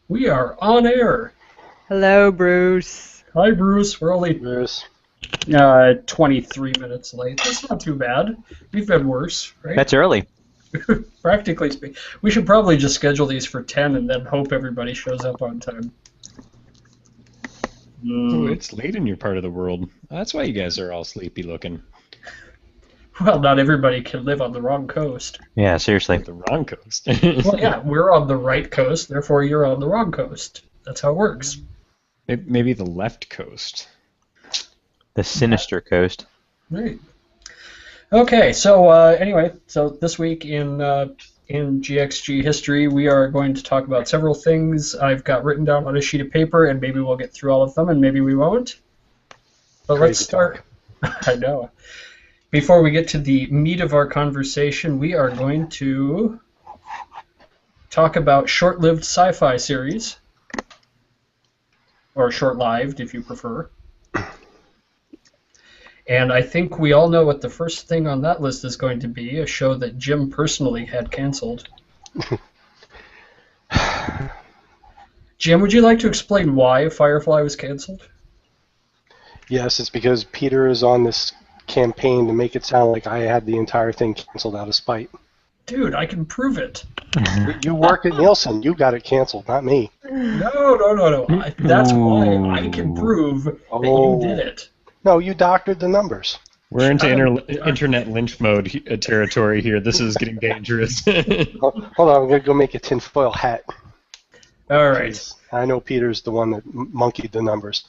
We are on air. Hello, Bruce. Hi, Bruce. We're only Bruce. 23 minutes late. That's not too bad. We've been worse, right? That's early. Practically speaking. We should probably just schedule these for 10 and then hope everybody shows up on time. Oh, it's late in your part of the world. That's why you guys are all sleepy looking. Well, not everybody can live on the wrong coast. Yeah, seriously. The wrong coast. Well, yeah, we're on the right coast, therefore you're on the wrong coast. That's how it works. Maybe the left coast. The sinister coast. Right. Okay, so anyway, so this week in GXG history, we are going to talk about several things I've got written down on a sheet of paper, and maybe we'll get through all of them, and maybe we won't. But let's start. I know. Before we get to the meat of our conversation, we are going to talk about short-lived sci-fi series, or short-lived if you prefer. And I think we all know what the first thing on that list is going to be, a show that Jim personally had canceled. Jim, would you like to explain why Firefly was canceled? Yes, it's because Peter is on this campaign to make it sound like I had the entire thing canceled out of spite. Dude, I can prove it. You work at Nielsen. You got it canceled, not me. No. That's why I can prove that you did it. No, you doctored the numbers. We're into internet lynch mode territory here. This is getting dangerous. Hold on, I'm going to go make a tinfoil hat. All right. I know Peter's the one that monkeyed the numbers.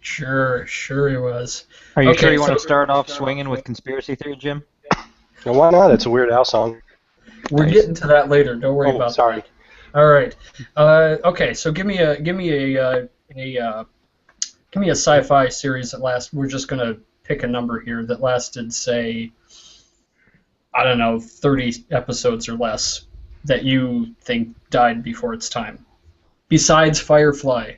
Sure he was. Are you sure you want to start off swinging with conspiracy theory, Jim? No, why not? It's a Weird Al song. We're getting to that later. Don't worry about sorry. that. All right. Okay, so give me a sci-fi series that lasts. We're just gonna pick a number here that lasted, say, I don't know, 30 episodes or less that you think died before its time. Besides Firefly.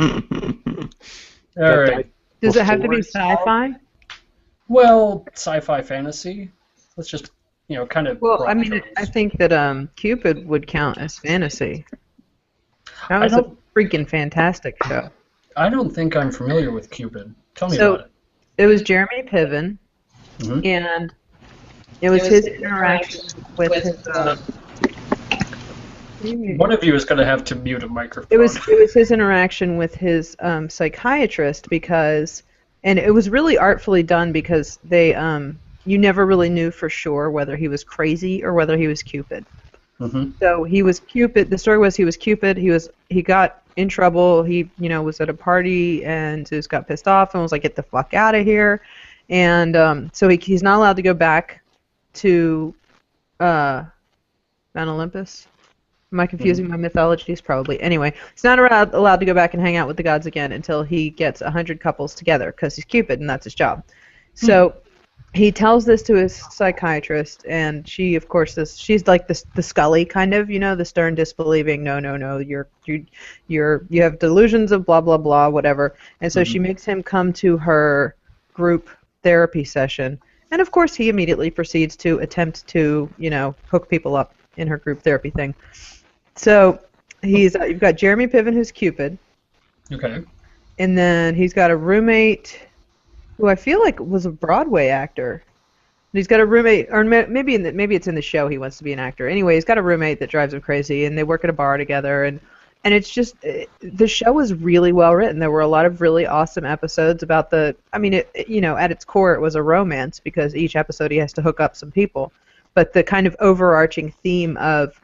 All right. Does it have to be sci-fi? Well, sci-fi fantasy. Let's just, kind of. Well, I mean, I think that Cupid would count as fantasy. That was a freaking fantastic show. I don't think I'm familiar with Cupid. Tell me about it. It was Jeremy Piven, and it was his interaction with his. One of you is going to have to mute a microphone. It was his interaction with his psychiatrist and it was really artfully done because they you never really knew for sure whether he was crazy or whether he was Cupid. Mm-hmm. So he was Cupid. The story was he was Cupid. He got in trouble. He was at a party and just got pissed off and was like, "Get the fuck out of here!" And so he's not allowed to go back to Mount Olympus. Am I confusing my mythologies? Probably. Anyway, he's not allowed to go back and hang out with the gods again until he gets 100 couples together because he's Cupid and that's his job. So he tells this to his psychiatrist, and she, of course, she's like the Scully kind of, the stern, disbelieving. No, you have delusions of blah blah blah, whatever. And so she makes him come to her group therapy session, and of course he immediately proceeds to attempt to hook people up in her group therapy thing. So you've got Jeremy Piven, who's Cupid. Okay. And then he's got a roommate who I feel like was a Broadway actor. He's got a roommate, or maybe it's in the show he wants to be an actor. Anyway, he's got a roommate that drives him crazy, and they work at a bar together. And it's just, the show was really well written. There were a lot of really awesome episodes about at its core it was a romance because each episode he has to hook up some people. But the kind of overarching theme of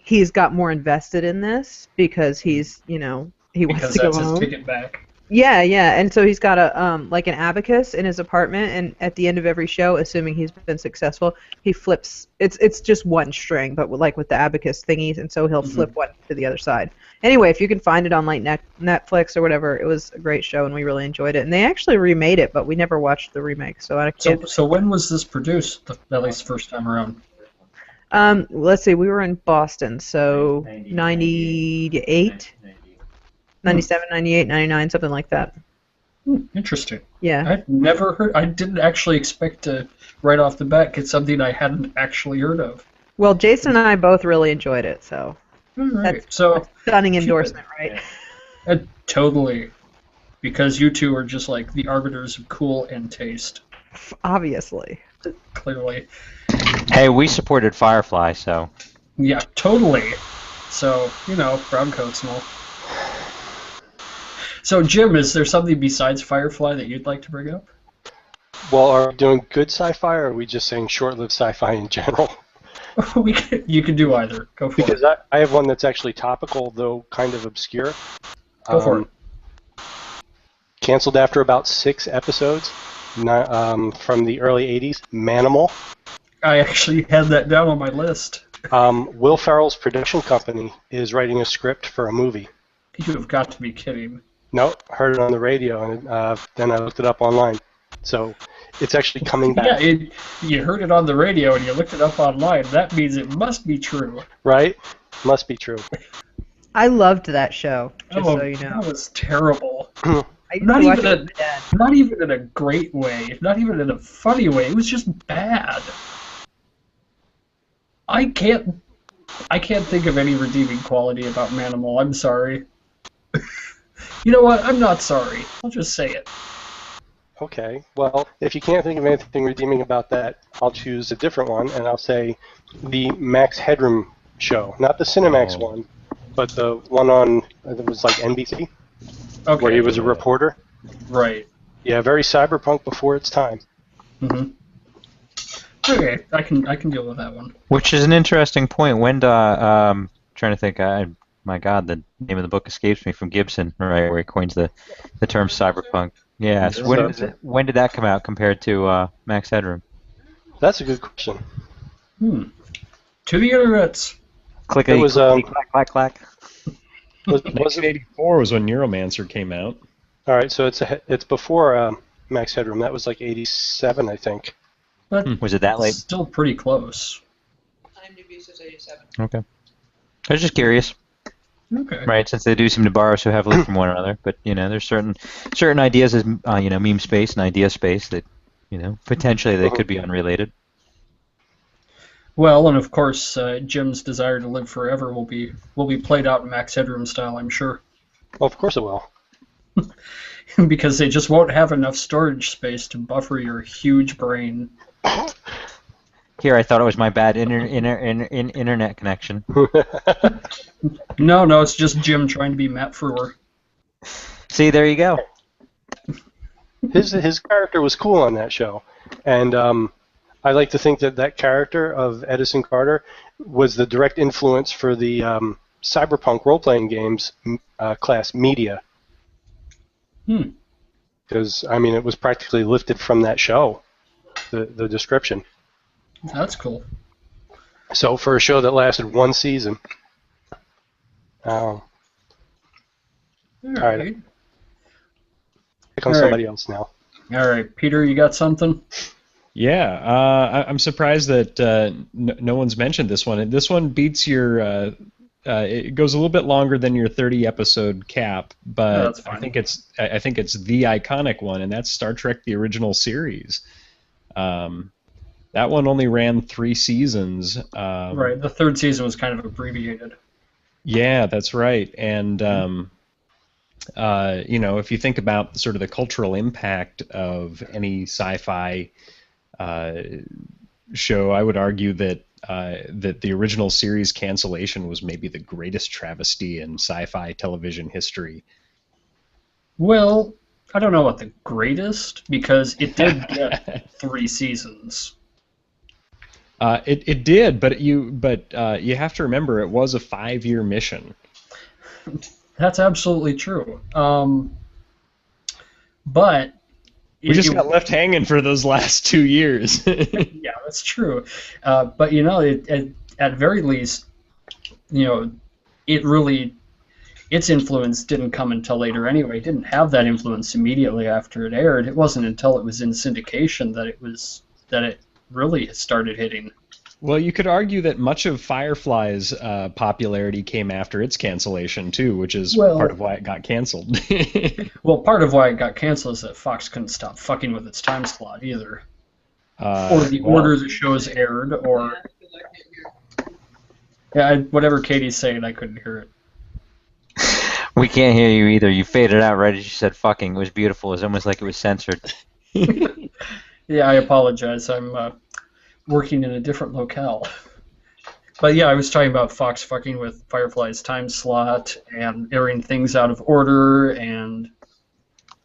he's got more invested in this because he wants to go home. Because that's his ticket back. Yeah, and so he's got an abacus in his apartment, and at the end of every show, assuming he's been successful, he flips. It's just one string, but like with the abacus thingies, and so he'll flip one to the other side. Anyway, if you can find it on like Netflix or whatever, it was a great show, and we really enjoyed it. And they actually remade it, but we never watched the remake, so I can't. So when was this produced? At least first time around. Let's see, we were in Boston, so 98, 97, 98, 99, something like that. Interesting. Yeah. I've never heard. I didn't actually expect to right off the bat get something I hadn't actually heard of. Well, Jason and I both really enjoyed it, so. All right. That's So stunning endorsement, right? totally, because you two are just like the arbiters of cool and taste. Obviously. Clearly. Hey, we supported Firefly, so Yeah, totally. So, brown coats and all. So, Jim, is there something besides Firefly that you'd like to bring up? Well, are we doing good sci-fi, or are we just saying short-lived sci-fi in general? You can do either. Go for Because it. I have one that's actually topical, though kind of obscure. Go for it. Canceled after about 6 episodes from the early 80s, Manimal. I actually had that down on my list. Will Ferrell's production company is writing a script for a movie. You have got to be kidding. Nope, heard it on the radio, and then I looked it up online. So it's actually coming back. Yeah, you heard it on the radio and you looked it up online. That means it must be true. Right? Must be true. I loved that show, just Oh, so you know. that was terrible. I used Not to watch even it with my dad. Not even in a great way. Not even in a funny way. It was just bad. I can't think of any redeeming quality about Manimal. I'm sorry. You know what? I'm not sorry. I'll just say it. Okay, well, if you can't think of anything redeeming about that, I'll choose a different one, and I'll say the Max Headroom show. Not the Cinemax one, but the one on, it was like NBC, Okay. where he was a reporter. Right. Yeah, very cyberpunk before its time. Mm-hmm. Okay, I can deal with that one. which is an interesting point. When trying to think, my God, the name of the book escapes me, from Gibson, right, where he coins the term cyberpunk. Yes. When did that come out compared to Max Headroom? That's a good question. To the internets. Clickety, It was, clickety, clack, clack, clack. Was it, 1984 was when Neuromancer came out. all right, so it's before Max Headroom. That was like 87, I think. But Was it that late? still pretty close. IMDb says 87. Okay. I was just curious, Okay. right? Since they do seem to borrow so heavily from one another, but there's certain ideas as meme space and idea space that potentially they could be unrelated. Well, and of course, Jim's desire to live forever will be played out in Max Headroom style, I'm sure. Well, of course it will. Because they just won't have enough storage space to buffer your huge brain. Here, I thought it was my bad internet connection. No, it's just Jim trying to be Matt Frewer. See, there you go. His character was cool on that show, and I like to think that character of Edison Carter was the direct influence for the cyberpunk role-playing games class Media. Because it was practically lifted from that show, the description. That's cool. So for a show that lasted one season. All right. right. Pick on somebody else now. All right, Peter, you got something? Yeah, I'm surprised that no one's mentioned this one. This one beats your. It goes a little bit longer than your 30-episode cap, but No, that's fine. I think it's the iconic one, and that's Star Trek: The Original Series. That one only ran 3 seasons. Right, the third season was kind of abbreviated. Yeah, that's right. And if you think about sort of the cultural impact of any sci-fi show, I would argue that the original series cancellation was maybe the greatest travesty in sci-fi television history. Well, I don't know about the greatest, because it did get 3 seasons. It did, but you have to remember it was a 5-year mission. That's absolutely true. But we just got left hanging for those last 2 years. Yeah, that's true. But at very least, its influence didn't come until later anyway. It didn't have that influence immediately after it aired. It wasn't until it was in syndication that it really started hitting. Well, you could argue that much of Firefly's popularity came after its cancellation too, which is part of why it got canceled. Well, part of why it got canceled is that Fox couldn't stop fucking with its time slot either, or the order the shows aired, or Yeah, whatever Katie's saying, I couldn't hear it. We can't hear you either. You faded out right as you said fucking. It was beautiful. It was almost like it was censored. Yeah, I apologize. I'm working in a different locale. But yeah, I was talking about Fox fucking with Firefly's time slot and airing things out of order and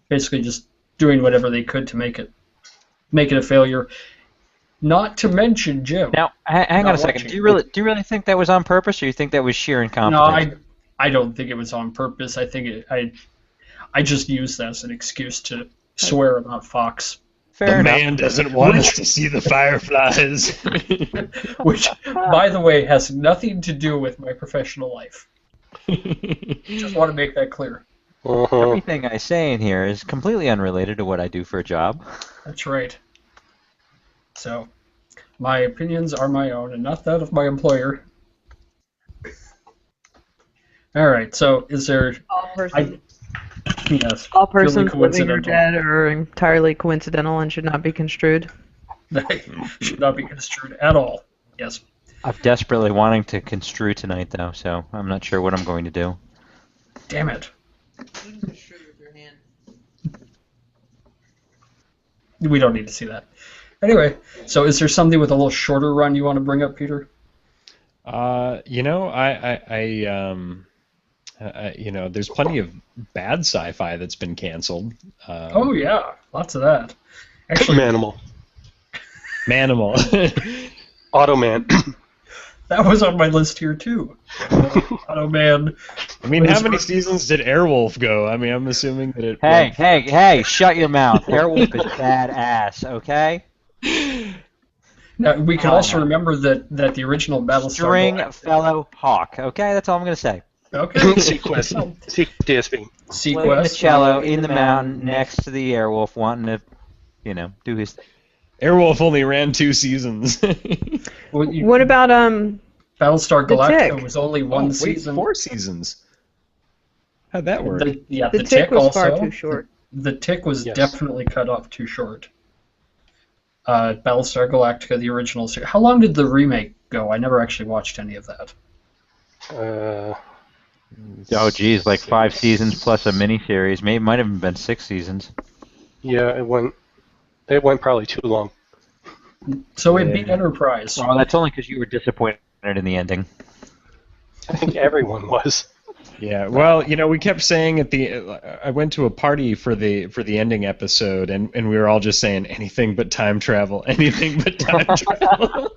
basically just doing whatever they could to make it a failure. Not to mention Jim. Now, hang on a second. watching. Do you really think that was on purpose, or you think that was sheer No, incompetence? I don't think it was on purpose. I think I just used that as an excuse to swear about Fox. Fair The enough. man doesn't want us to see the fireflies. Which, by the way, has nothing to do with my professional life. Just want to make that clear. Everything I say in here is completely unrelated to what I do for a job. That's right. So, my opinions are my own and not that of my employer. All right. So, is there? All persons, Yes. all purely persons living or coincidental. dead are entirely coincidental and should not be construed. They should not be construed at all. Yes. I'm desperately wanting to construe tonight, though, so I'm not sure what I'm going to do. Damn it. We don't need to see that. Anyway, so is there something with a little shorter run you want to bring up, Peter? You know, there's plenty of bad sci-fi that's been canceled. Oh yeah, lots of that. Actually, Manimal. Manimal. Automan. that was on my list here too. Oh man. I mean, how many seasons did Airwolf go? I mean, I'm assuming that it. Hey, shut your mouth. Airwolf is badass, okay? Now we can also remember that the original Battlestar String Galactica. fellow hawk, okay? That's all I'm going to say. Okay. Sequest. DSP. Playing the Sequest. cello in the mountain next to the Airwolf, wanting to, do his thing. Airwolf only ran 2 seasons. What about Battlestar The Galactica Tick? was only one season. 4 seasons. How'd that work? The the Tick tick was also. far too short. The Tick was Yes. definitely cut off too short. Battlestar Galactica, the original series. How long did the remake go? I never actually watched any of that. Oh, geez, like 5 seasons plus a miniseries. Maybe it might have been 6 seasons. Yeah, it went probably too long. So it beat Enterprise. Well, that's only because you were disappointed in the ending. I think everyone was. Yeah, well, we kept saying I went to a party for the ending episode, and we were all just saying anything but time travel, anything but time travel.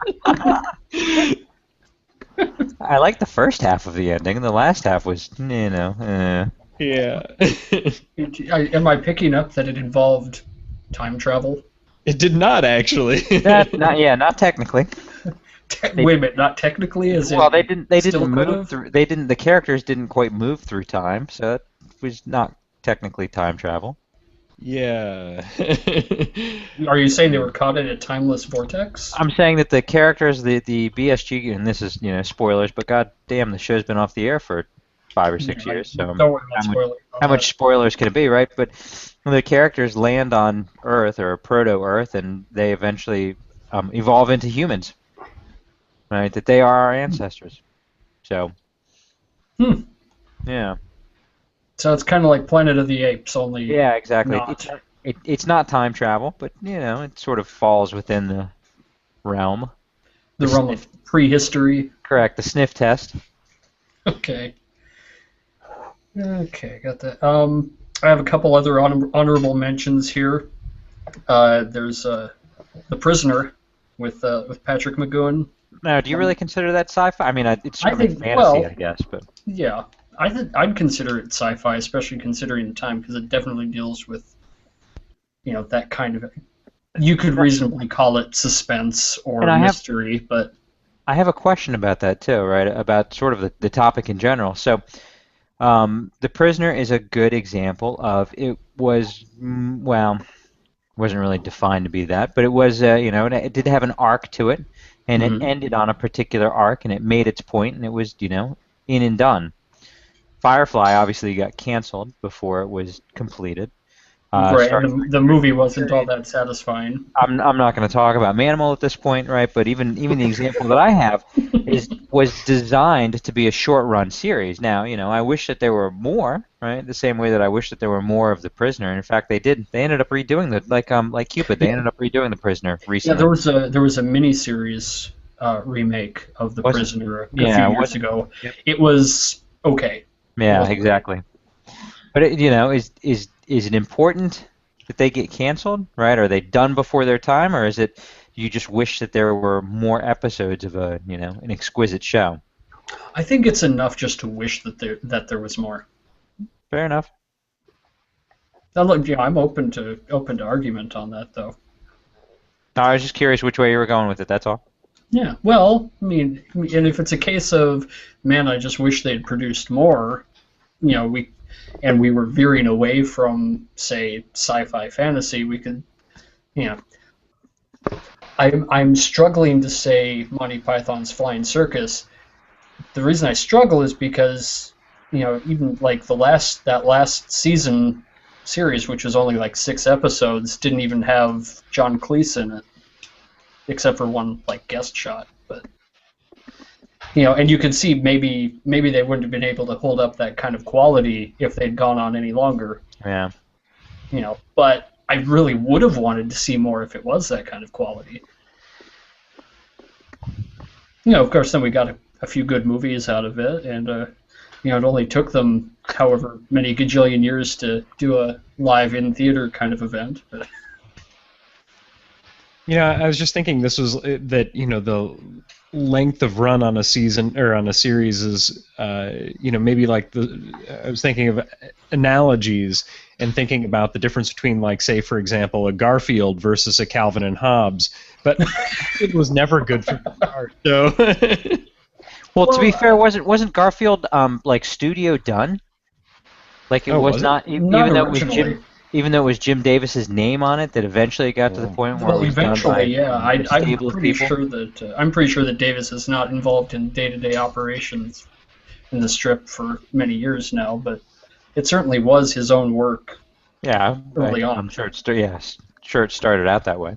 I like the first half of the ending. The last half was, Yeah. Am I picking up that it involved time travel? It did not actually. Not technically. Wait a minute, not technically, as Well, in they didn't still move could've? through. The characters didn't quite move through time, so it was not technically time travel. Yeah. Are you saying they were caught in a timeless vortex? I'm saying that the characters, the BSG, and this is spoilers, but god damn, the show's been off the air for 5 or 6 years, so Don't worry about spoiling. how much spoilers can it be, right? But the characters land on Earth or proto-Earth, and they eventually evolve into humans, right? That they are our ancestors. So, yeah. So it's kind of like Planet of the Apes, only Yeah, exactly. not. It's not time travel, but it sort of falls within the realm. The realm of prehistory. Correct. The sniff test. Okay. Okay, got that. I have a couple other honorable mentions here. There's The Prisoner with Patrick McGowan. Now, do you really consider that sci-fi? I mean, it's I sort of think- fantasy, well- I guess, but Yeah, I'd consider it sci-fi, especially considering the time, because it definitely deals with, that kind of. You could reasonably call it suspense or And I have- mystery, but I have a question about that too, right? About sort of the topic in general. So, The Prisoner is a good example of it was wasn't really defined to be that, but it was it did have an arc to it, and Mhm. it ended on a particular arc, and it made its point, and it was in and done. Firefly obviously got canceled before it was completed. Right, Star and the movie wasn't all that satisfying. I'm not going to talk about Manimal at this point, right? But even the example that I have was designed to be a short run series. Now, I wish that there were more, right? The same way that I wish that there were more of The Prisoner. In fact, they did. They ended up redoing like Cupid. They ended up redoing The Prisoner Yeah, recently. there was a miniseries remake of The Was it? Prisoner a Yeah, few was years it? ago. Yep. It was okay. It Yeah, wasn't great. exactly. But is it important that they get canceled, right? Are they done before their time, or is it you just wish that there were more episodes of an exquisite show? I think it's enough just to wish that there was more. Fair enough. Now, look, I'm open to argument on that, though. No, I was just curious which way you were going with it. That's all. Yeah, well, I mean, and if it's a case of, man, I just wish they'd produced more, we were veering away from, say, sci-fi fantasy, we could, you know, I'm struggling to say Monty Python's Flying Circus. The reason I struggle is because, even like that last season series, which was only like 6 episodes, didn't even have John Cleese in it, except for one like guest shot. But and you can see maybe they wouldn't have been able to hold up that kind of quality if they'd gone on any longer. Yeah. But I really would have wanted to see more if it was that kind of quality. Of course, then we got a few good movies out of it, and it only took them however many gajillion years to do a live in theater kind of event. But I was just thinking this was that the length of run on a season or on a series is maybe like I was thinking of analogies and thinking about the difference between, like, say, for example, a Garfield versus a Calvin and Hobbes, but it was never good for the art. So Well, to be fair, wasn't Garfield like studio done? Like it was was it? not, not even though it was originally. even though it was Jim Davis's name on it, that eventually it got to the point where Well, it was done by eventually, yeah. a stable of people. I'm pretty sure that Davis is not involved in day-to-day operations in the strip for many years now, but it certainly was his own work. Yeah, Early on. I'm sure it started out that way.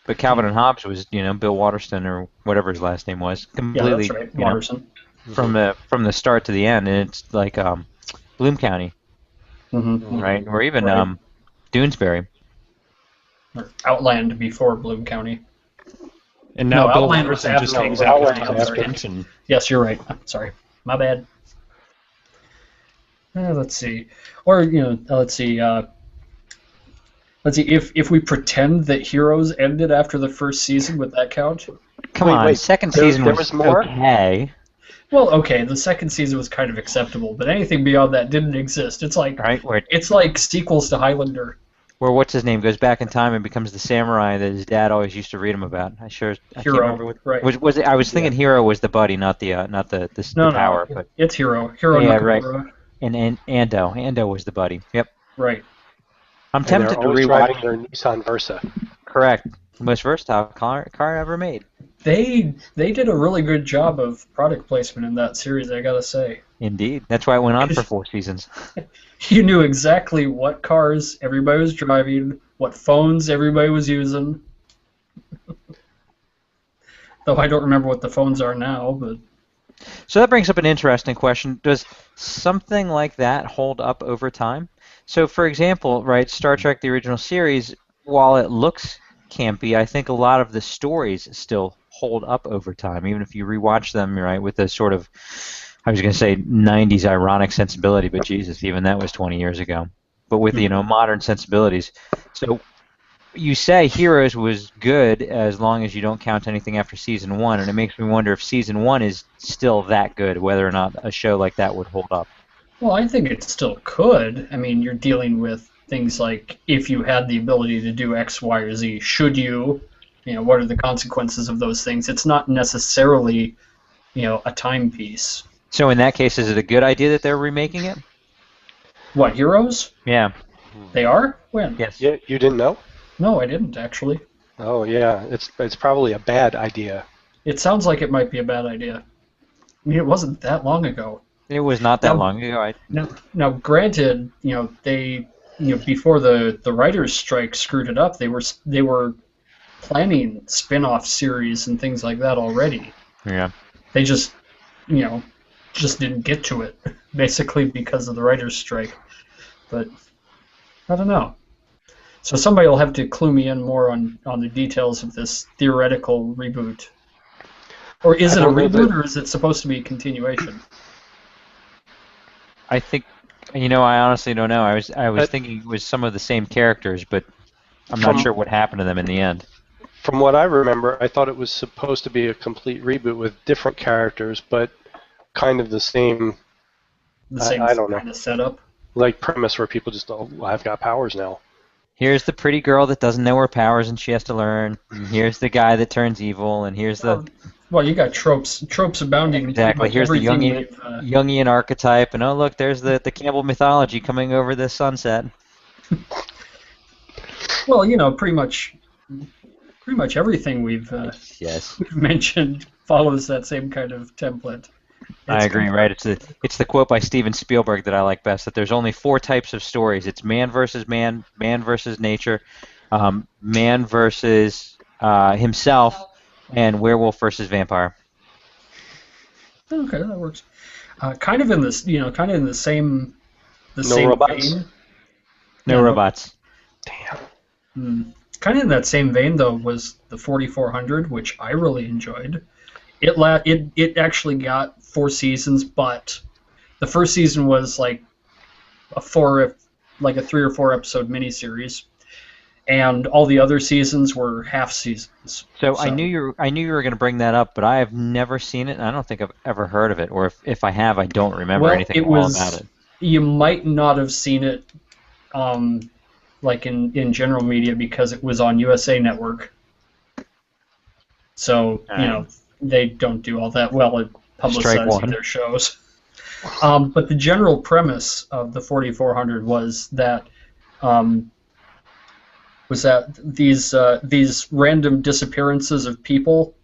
But Calvin and Hobbes was, Bill Waterston or whatever his last name was, Yeah, completely, that's right, Watterson. from the start to the end, and it's like Bloom County, Mm-hmm. right? Or even Right. Doonesbury. Or Outland before Bloom County. and now No, Bill Outland was Watterson just after- hangs no, out with Outland Tom was after. Stinson. Yes, you're right. Sorry, my bad. Let's see, or let's see. Let's see if we pretend that Heroes ended after the first season, would that count? Come on, Wait, second there- season there was was more? okay, Well, okay, the second season was kind of acceptable, but anything beyond that didn't exist. It's like right? it's like sequels to Highlander. Where what's his name goes back in time and becomes the samurai that his dad always used to read him about. I can't Hero, remember what right. was it. I was thinking Hero was the buddy, not the No, power, no, but it's Hero. Hero Yeah, Nakamura. and Ando was the buddy. Yep. Right. I'm And they're tempted to always rewatch. driving their Nissan Versa. Correct. The most versatile car ever made. They did a really good job of product placement in that series, I gotta say. Indeed. That's why it went on for 4 seasons. You knew exactly what cars everybody was driving, what phones everybody was using. Though I don't remember what the phones are now, but So that brings up an interesting question. Does something like that hold up over time? So, for example, right, Star Trek, the original series, while it looks campy, I think a lot of the stories still hold up over time, even if you rewatch them, right, with a sort of, I was going to say 90s ironic sensibility, but Jesus, even that was 20 years ago. But with, modern sensibilities. So you say Heroes was good as long as you don't count anything after season 1, and it makes me wonder if season 1 is still that good, whether or not a show like that would hold up. well, I think it still could. I mean, you're dealing with things like if you had the ability to do X, Y, or Z, should you? What are the consequences of those things? It's not necessarily, a timepiece. So in that case, is it a good idea that they're remaking it? What, Heroes? Yeah. They are? When? Yes. You didn't know? No, I didn't, actually. Oh yeah, it's probably a bad idea. It sounds like it might be a bad idea. I mean, it wasn't that long ago. It was not that No. long ago. Now, granted, they before the writers' strike screwed it up, they were planning spin-off series and things like that already. Yeah. They just just didn't get to it, basically because of the writers' strike. But I don't know. So somebody will have to clue me in more on the details of this theoretical reboot. Or is it a reboot, or is it supposed to be a continuation? I think, I honestly don't know. I was thinking it was some of the same characters, but I'm not sure what happened to them in the end. From what I remember, I thought it was supposed to be a complete reboot with different characters, but kind of the same. I don't know. Kind of setup. Like premise where people just, I've got powers now. Here's the pretty girl that doesn't know her powers and she has to learn. And here's the guy that turns evil, and here's the... Well, you got tropes abounding. Exactly. Here's the Jungian archetype, and look, there's the Campbell mythology coming over the sunset. Well, pretty much everything we've mentioned follows that same kind of template. I agree, right? It's the quote by Steven Spielberg that I like best, that there's only 4 types of stories. It's man versus man, man versus nature, man versus himself, and werewolf versus vampire. Okay, that works. Kind of in this, kind of in the same robots. vein. No robots. Damn. Kind of in that same vein, though, was the 4400, which I really enjoyed. It actually got 4 seasons, but the first season was like a 3 or 4 episode miniseries, and all the other seasons were half seasons. So I knew you were going to bring that up, but I have never seen it, and I don't think I've ever heard of it, or if I have, I don't remember anything about it. You might not have seen it, like in general media, because it was on USA Network. So they don't do all that well at publicizing their shows. But the general premise of the 4400 was that these random disappearances of people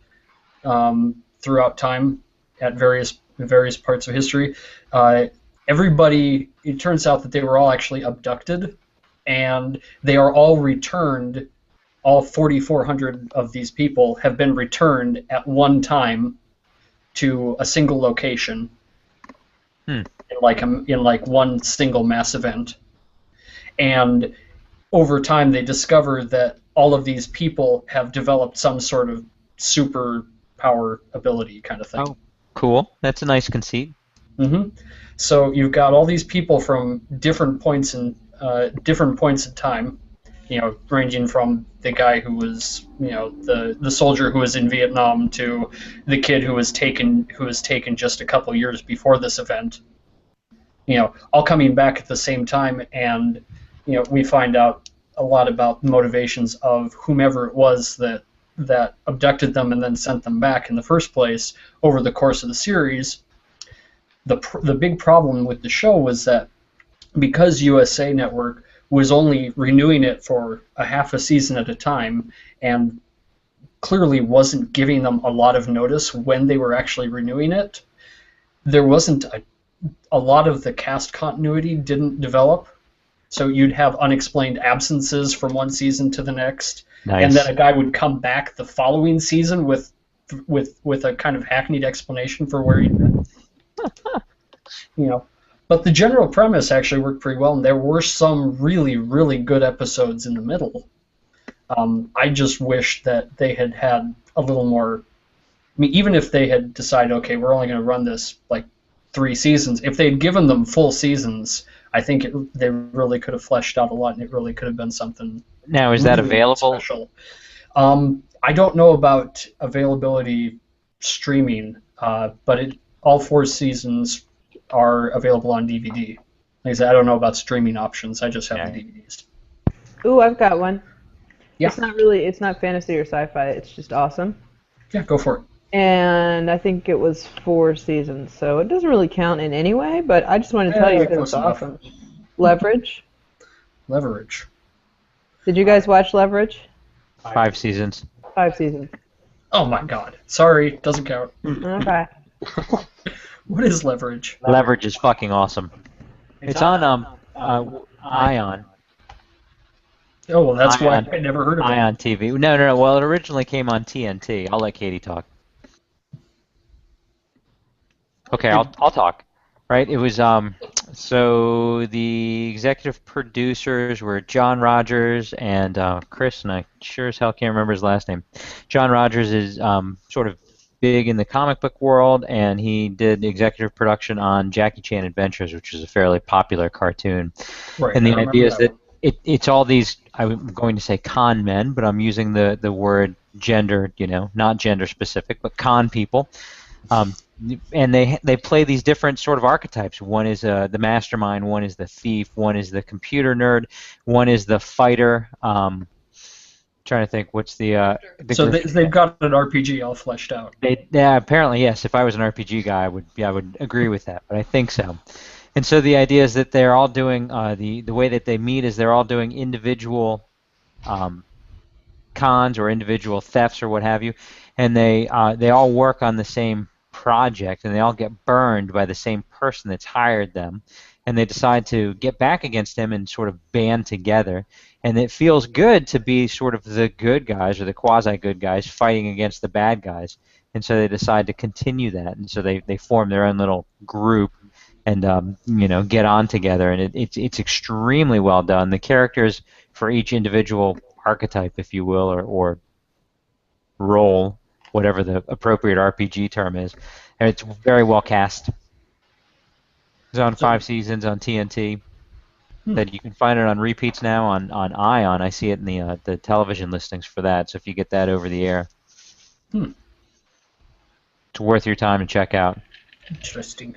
throughout time at various parts of history. Everybody, it turns out that they were all actually abducted, and they are all returned. All 4,400 of these people have been returned at one time to a single location in one single mass event. And over time, they discover that all of these people have developed some sort of super power ability kind of thing. Oh, cool. That's a nice conceit. Mm-hmm. So you've got all these people from different points in time. Ranging from the guy who was, the soldier who was in Vietnam to the kid who was taken just a couple years before this event. All coming back at the same time, and we find out a lot about the motivations of whomever it was that abducted them and then sent them back in the first place over the course of the series. The big problem with the show was that because USA Network was only renewing it for a half a season at a time, and clearly wasn't giving them a lot of notice when they were actually renewing it, there wasn't a lot of the cast continuity didn't develop. So you'd have unexplained absences from one season to the next, nice. And then a guy would come back the following season with a kind of hackneyed explanation for where he'd been. But the general premise actually worked pretty well, and there were some really, really good episodes in the middle. I just wish that they had a little more... even if they had decided, okay, we're only going to run this 3 seasons, if they'd given them full seasons, I think they really could have fleshed out a lot, and it really could have been something. Now, is that available? Special. I don't know about availability streaming, but all 4 seasons are available on DVD. Like I said, I don't know about streaming options. I just have the DVDs. Ooh, I've got one. Yeah. It's not fantasy or sci-fi. It's just awesome. Yeah, go for it. And I think it was 4 seasons, so it doesn't really count in any way, but I just wanted to tell you that it was awesome. Leverage. Did you guys watch Leverage? 5 seasons. 5 seasons. Oh my god. Sorry, doesn't count. Okay. What is Leverage? Leverage is fucking awesome. It's on Ion. Oh, well, that's why Ion, I never heard of it. Ion TV. No. Well, it originally came on TNT. I'll let Katie talk. Okay, I'll talk. Right? It was so the executive producers were John Rogers and Chris, and I sure as hell can't remember his last name. John Rogers is sort of big in the comic book world, and he did executive production on Jackie Chan Adventures, which is a fairly popular cartoon. Right, And I the remember idea is that that one. it's all these, I'm going to say con men, but I'm using the word gender, not gender specific, but con people. Um, and they play these different sort of archetypes. One is the mastermind, one is the thief, one is the computer nerd, one is the fighter. Trying to think, what's the So they've got an RPG all fleshed out. yeah, apparently yes. If I was an RPG guy, I would agree with that. But I think so. And so the idea is that they're all doing the way that they meet is they're all doing individual um, cons or individual thefts or what have you, and they all work on the same project, and they all get burned by the same person that's hired them, and they decide to get back against him and sort of band together. And it feels good to be sort of the good guys or the quasi good guys fighting against the bad guys, and so they decide to continue that, and so they form their own little group and get on together, and it's extremely well done. The characters for each individual archetype, if you will, or role, whatever the appropriate RPG term is, and it's very well cast. It's on So, 5 seasons on TNT. That you can find it on repeats now on Ion. I see it in the television listings for that. So if you get that over the air, hmm, it's worth your time to check out. interesting.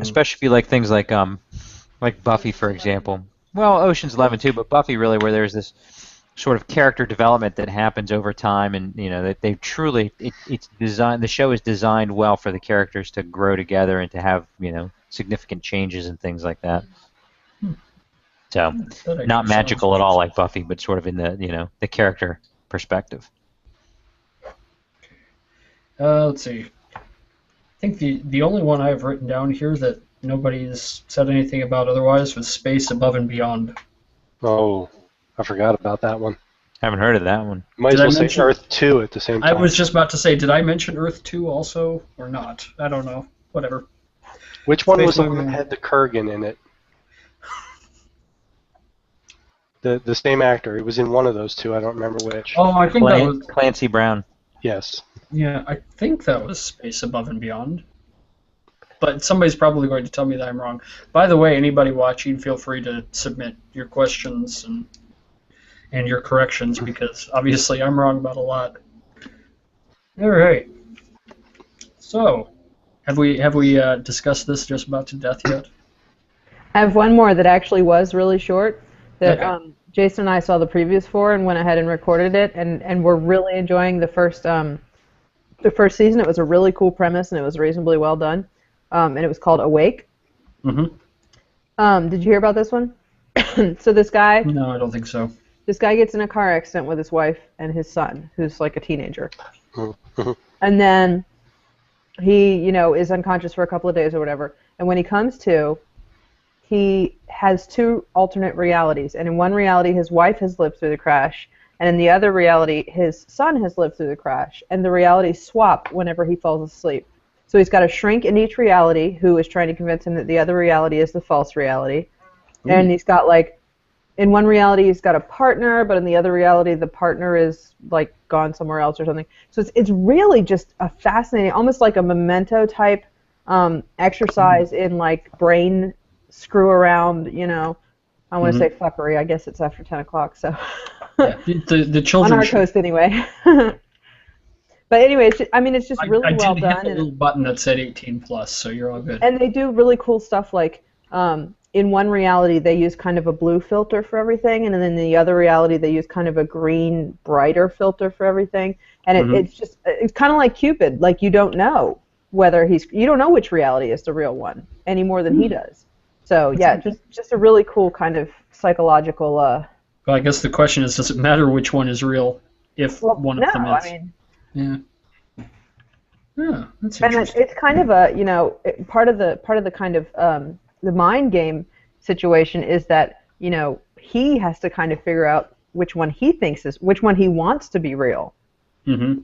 Especially if you like things like Buffy, for example. Well, Ocean's 11 too, but Buffy really, where there's this sort of character development that happens over time, and that they truly it's designed. The show is designed well for the characters to grow together and to have significant changes and things like that. So, That actually not sounds magical at all interesting. like Buffy, but sort of in the the character perspective. Let's see. I think the only one I've written down here that nobody's said anything about otherwise was Space Above and Beyond. Oh, I forgot about that one. Haven't heard of that one. Might Did as I well say mention- Earth 2 at the same I time. was just about to say, did I mention Earth 2 also or not? I don't know. Whatever. Which one Space was the one Movie. that had the Kurgan in it? The same actor. It was in one of those two. I don't remember which. Oh, I think that was. Clancy Brown. Yes. Yeah, I think that was Space Above and Beyond. But somebody's probably going to tell me that I'm wrong. By the way, anybody watching, feel free to submit your questions and your corrections, because obviously I'm wrong about a lot. All right. So, have we discussed this just about to death yet? I have one more that actually was really short that Okay. Jason and I saw the previews for and went ahead and recorded it, and we're really enjoying the first season. It was a really cool premise, and it was reasonably well done. And it was called Awake. Mm-hmm. Did you hear about this one? So this guy No, I don't think so. gets in a car accident with his wife and his son, who's like a teenager. And then he, is unconscious for a couple of days or whatever. And when he comes to, he has two alternate realities. And in one reality, his wife has lived through the crash. And in the other reality, his son has lived through the crash. And the realities swap whenever he falls asleep. So he's got a shrink in each reality who is trying to convince him that the other reality is the false reality. And he's got, like, in one reality he's got a partner, but in the other reality the partner is, like, gone somewhere else or something. So it's really just a fascinating, almost like a Memento type exercise in, like, brain screw around, I want to say fuckery. I guess it's after 10 o'clock, so. Yeah, the On children. our coast, anyway. But anyway, it's just really well I did done. hit the little button that said 18 plus, so you're all good. And they do really cool stuff, like in one reality they use kind of a blue filter for everything, and then in the other reality they use kind of a green, brighter filter for everything. And it's kind of like Cupid. Like, you don't know you don't know which reality is the real one any more than he does. So yeah, just a really cool kind of psychological. Well, I guess the question is, does it matter which one is real if one of them is? I mean. Yeah. Yeah, that's And interesting. it's kind of a, part of the kind of the mind game situation is that, he has to kind of figure out which one which one he wants to be real. Mm-hmm.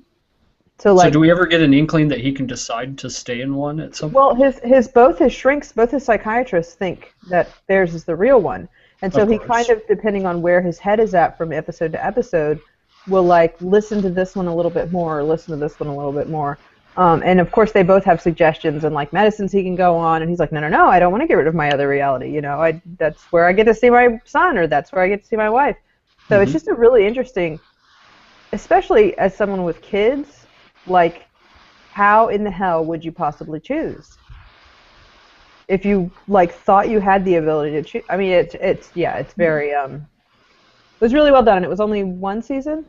So do we ever get an inkling that he can decide to stay in one at some point? Well, both his shrinks, both his psychiatrists think that theirs is the real one. And so he kind of, depending on where his head is at from episode to episode, will like listen to this one a little bit more or listen to this one a little bit more. And of course they both have suggestions and like medicines he can go on, and he's like, no, I don't want to get rid of my other reality. That's where I get to see my son, or that's where I get to see my wife. So it's just a really interesting, especially as someone with kids, like how in the hell would you possibly choose? If you like thought you had the ability to choose. I mean, it's very it was really well done, and it was only one season.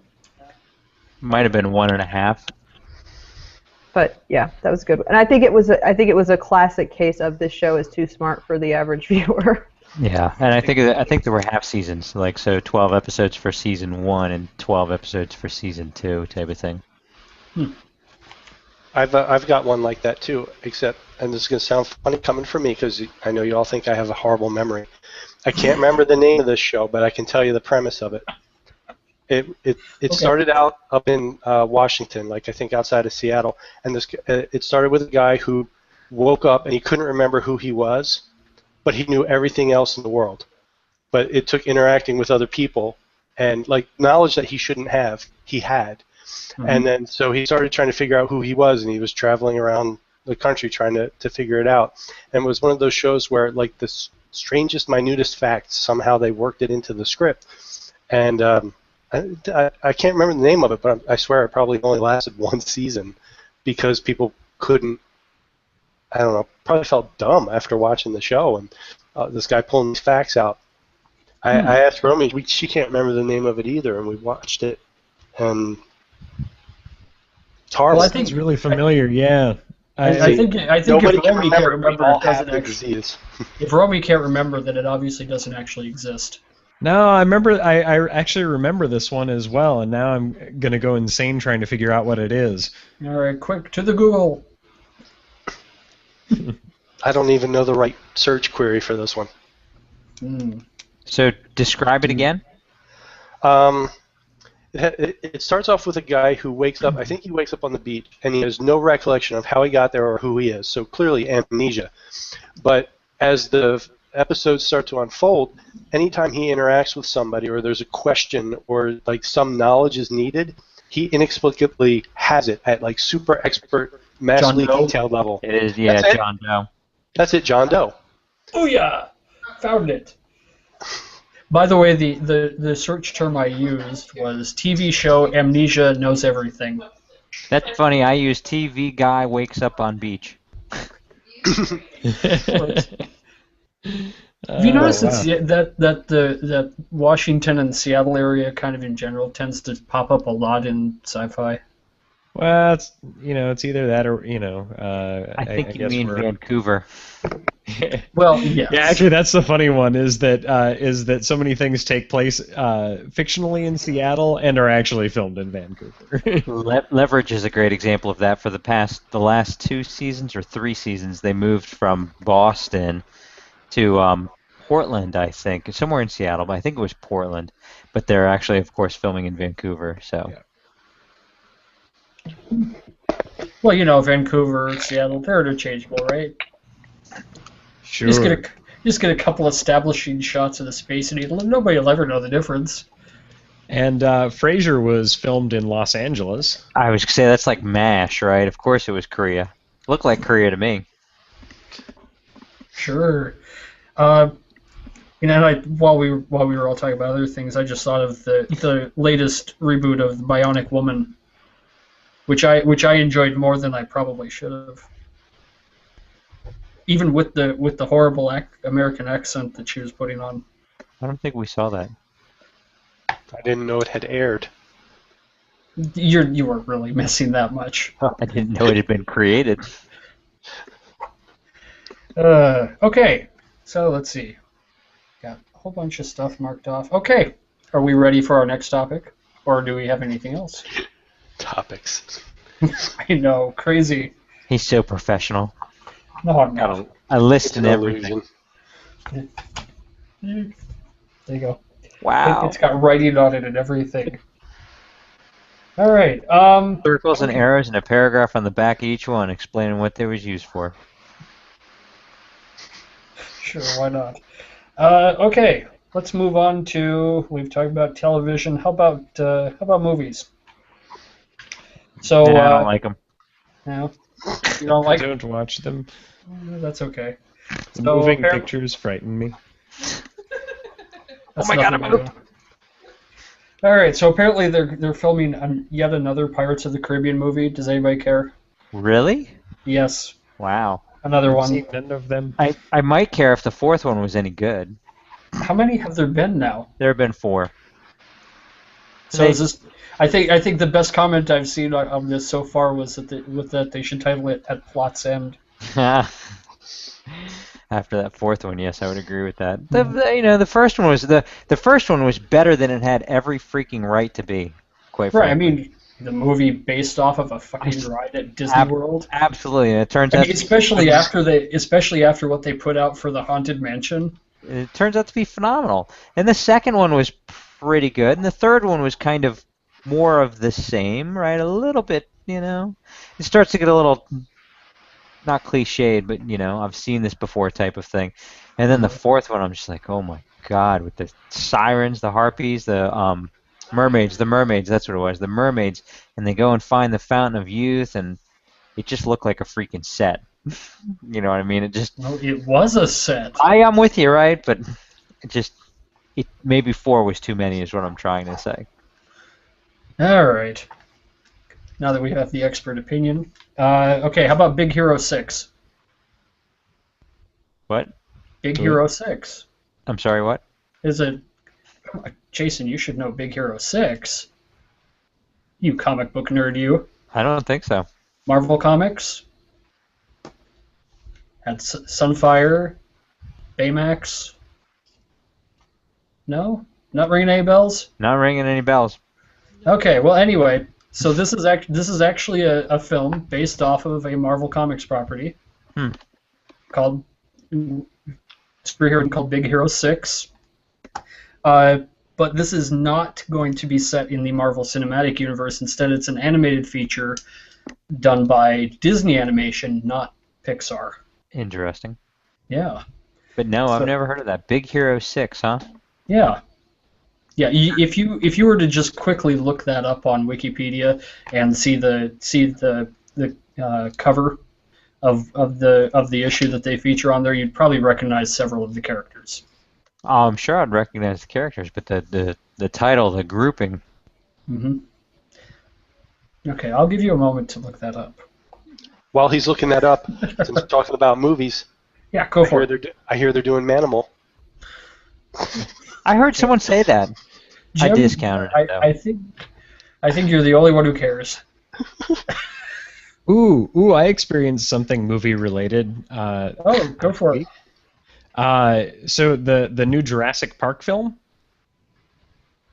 Might have been 1.5. But yeah, that was good. And I think it was a classic case of this show is too smart for the average viewer. Yeah, and I think there were half seasons, like so 12 episodes for season 1 and 12 episodes for season 2 type of thing. I've got one like that too, except, and this is going to sound funny coming from me because I know you all think I have a horrible memory. I can't remember the name of this show, but I can tell you the premise of it. It started out up in Washington, like I think outside of Seattle, and it started with a guy who woke up and he couldn't remember who he was, but he knew everything else in the world. But it took interacting with other people and like knowledge that he shouldn't have, he had. Mm-hmm. And then so he started trying to figure out who he was, and he was traveling around the country trying to figure it out. And it was one of those shows where like the strangest, minutest facts, somehow they worked it into the script. And I can't remember the name of it, but I swear it probably only lasted one season because people couldn't, I don't know, probably felt dumb after watching the show, and this guy pulling these facts out. I asked Romy, she can't remember the name of it either, and we watched it, and it's horrible. Well, I think it's really familiar, yeah. I think if Romy can't remember, it doesn't actually. If Romy can't remember, then it obviously doesn't actually exist. No, I remember. I actually remember this one as well, and now I'm gonna go insane trying to figure out what it is. All right, quick to the Google. I don't even know the right search query for this one. So describe it again. It starts off with a guy who wakes up. I think he wakes up on the beach, and he has no recollection of how he got there or who he is. So clearly amnesia. But as the episodes start to unfold, anytime he interacts with somebody or there's a question or like some knowledge is needed, he inexplicably has it at like super expert, massively detailed level. It is, yeah, That's John Doe. That's it, John Doe. Oh yeah, found it. By the way, the search term I used was TV show Amnesia Knows Everything. That's funny. I use TV guy wakes up on beach. Have you noticed that Washington and Seattle area, kind of in general, tends to pop up a lot in sci-fi? Well, it's either that or I think you mean Vancouver. Well, yes. Yeah, actually, that's the funny one. Is that so many things take place fictionally in Seattle and are actually filmed in Vancouver. Leverage is a great example of that. For the last 2 seasons or 3 seasons, they moved from Boston to Portland, I think, somewhere in Seattle, but I think it was Portland. But they're actually, of course, filming in Vancouver. So. Yeah. Well, Vancouver, Seattle, they're interchangeable, right? Sure. Just get a couple establishing shots of the Space Needle, and nobody will ever know the difference. And Frasier was filmed in Los Angeles. I was going to say, that's like MASH, right? Of course it was Korea. Looked like Korea to me. Sure. While we were all talking about other things, I just thought of the latest reboot of The Bionic Woman, which I enjoyed more than I probably should have. Even with the horrible American accent that she was putting on. I don't think we saw that. I didn't know it had aired. You weren't really missing that much. I didn't know it had been created. Okay, so let's see. Got a whole bunch of stuff marked off. Okay, are we ready for our next topic, or do we have anything else? Topics. I know, crazy. He's so professional. No, I'm not. A list and everything. There you go. Wow. It's got writing on it and everything. All right. Circles and Okay. arrows and a paragraph on the back of each one explaining what they was used for. Sure, why not? Okay, let's move on to. We've talked about television. How about movies? So, Nah, I don't like them. no, you don't I like? don't watch them. That's okay. The So moving apparently, pictures frighten me. that's Oh my God, nothing I'm new. All right, so apparently they're filming yet another Pirates of the Caribbean movie. Does anybody care? Really? Yes, Wow. another I've one. seen none of them. I might care if the fourth one was any good. How many have there been now? There have been 4. So is this? I think the best comment I've seen on this so far was that they should title it "At Plot's End." After that fourth one, yes, I would agree with that. The first one was the first one was better than it had every freaking right to be. Quite Right. I frankly. mean, the movie based off of a fucking ride at Disney World. Absolutely, and it turns I out mean, especially after what they put out for the Haunted Mansion. it turns out to be phenomenal. And the second one was pretty good, and the third one was kind of more of the same, right? A little bit, It starts to get a little not cliched, but I've seen this before type of thing. And then the fourth one, I'm just like, oh my God, with the sirens, the harpies, the mermaids, that's what it was, the mermaids, and they go and find the Fountain of Youth, and it just looked like a freaking set. You know what I mean? Well, it was a set. I'm with you, right? But maybe 4 was too many, is what I'm trying to say. All right. Now that we have the expert opinion. Okay, how about Big Hero 6? What? Big Hero 6 I'm sorry, what? is a. Jason, you should know Big Hero 6. You comic book nerd, you. I don't think so. Marvel Comics. Had Sunfire, Baymax. No? Not ringing any bells? Not ringing any bells. Okay, well, anyway, so this is actually a film based off of a Marvel Comics property called superhero called Big Hero 6. But this is not going to be set in the Marvel Cinematic Universe. Instead, it's an animated feature done by Disney Animation, not Pixar. Interesting. Yeah. But no, I've never heard of that. Big Hero 6, huh? Yeah. Yeah, if you were to just quickly look that up on Wikipedia and see the cover of the issue that they feature on there, you'd probably recognize several of the characters. Oh, I'm sure I'd recognize the characters, but the title, the grouping. Mm-hmm. Okay, I'll give you a moment to look that up. While he's looking that up, since we're talking about movies, Yeah, go for it. I hear they're doing Manimal. I heard someone say that. I Jim, discounted it, though. I think you're the only one who cares. Ooh! I experienced something movie related. Oh, go for it. So the new Jurassic Park film.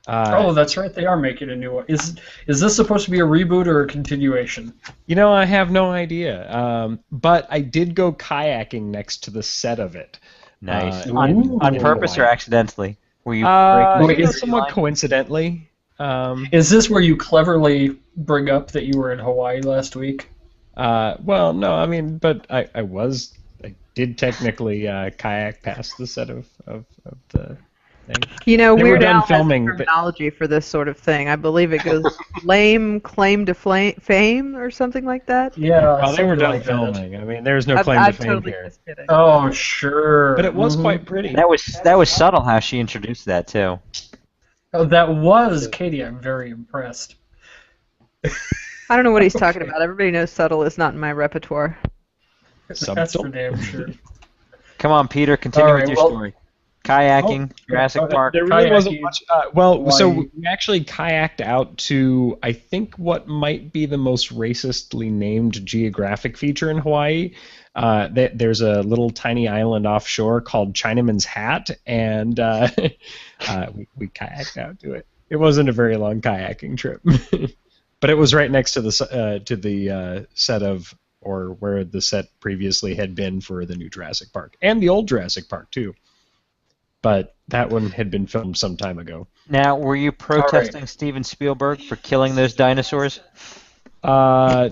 Oh, that's right. They are making a new one. Is this supposed to be a reboot or a continuation? I have no idea. But I did go kayaking next to the set of it. Nice. Ooh. On purpose or accidentally? Were you Somewhat coincidentally. Is this where you cleverly bring up that you were in Hawaii last week? Well, no, I mean, but I did technically kayak past the set of the thing. They were Weird done Al has filming, a terminology for this sort of thing. I believe it goes lame claim to fame or something like that. Yeah. Well, they were something done like that. filming. I mean, there's no claim I'm to fame totally here. just kidding. Oh, sure. But it was Mhm. quite pretty. That was subtle how she introduced that too. Oh, that was Katie. I'm very impressed. I don't know what he's talking about. Everybody knows subtle is not in my repertoire. That's Subtle. for damn sure. Come on, Peter, continue All right, with your well- story. Kayaking, Jurassic Park. There really wasn't Kayaking, much. So Hawaii. we actually kayaked out to, I think, what might be the most racistly named geographic feature in Hawaii. There's a little tiny island offshore called Chinaman's Hat, and we kayaked out to it. It wasn't a very long kayaking trip, but it was right next to the set of, or where the set previously had been for the new Jurassic Park and the old Jurassic Park too. but that one had been filmed some time ago. Now, were you protesting Steven Spielberg for killing those dinosaurs? No.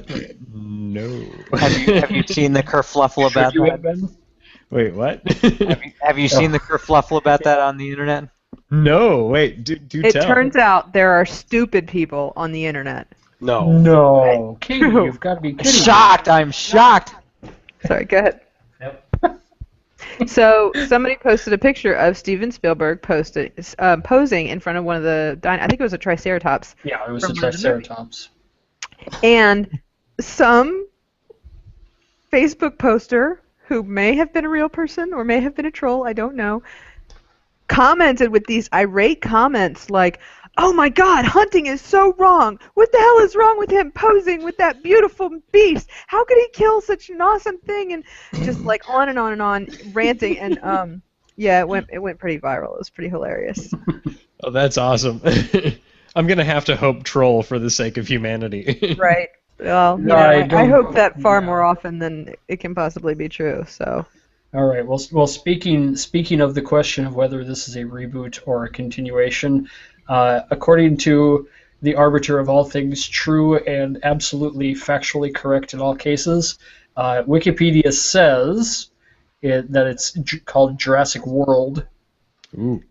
Have you seen the kerfluffle about Should you that? have been? Wait, what? Have you seen the kerfluffle about that on the internet? No, wait, do It tell. turns out there are stupid people on the internet. No. No, Katie, you've got to be kidding me. Shocked! I'm shocked! Sorry, go ahead. Yep. So somebody posted a picture of Steven Spielberg posing in front of one of the I think it was a Triceratops. Yeah, it was From a one of the movies. Triceratops. And some Facebook poster, who may have been a real person or may have been a troll, I don't know, commented with these irate comments like, "Oh my God, hunting is so wrong. What the hell is wrong with him posing with that beautiful beast? How could he kill such an awesome thing?" And just like on and on and on, ranting. And yeah, it went pretty viral. It was pretty hilarious. Oh, that's awesome. I'm gonna have to hope troll for the sake of humanity. Right. Well, No, I hope that far yeah. more often than it can possibly be true. So. All right. Well, speaking of the question of whether this is a reboot or a continuation, according to the arbiter of all things true and absolutely factually correct in all cases, Wikipedia says that it's called Jurassic World. Ooh.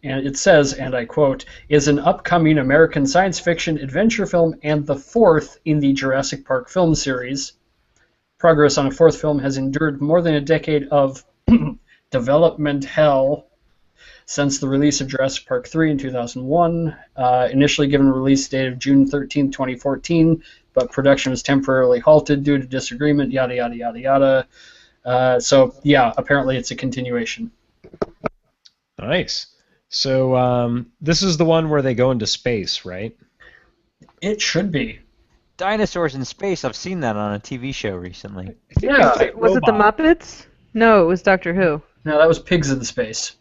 It says, and I quote, "is an upcoming American science fiction adventure film and the fourth in the Jurassic Park film series. Progress on a fourth film has endured more than a decade of development hell since the release of Jurassic Park 3 in 2001, initially given a release date of June 13, 2014, but production was temporarily halted due to disagreement, yada, yada, yada, yada. So, yeah, apparently it's a continuation." Nice. So this is the one where they go into space, right? It should be. Dinosaurs in space. I've seen that on a TV show recently. Yeah. Was it the Muppets? No, it was Doctor Who. No, that was Pigs in Space.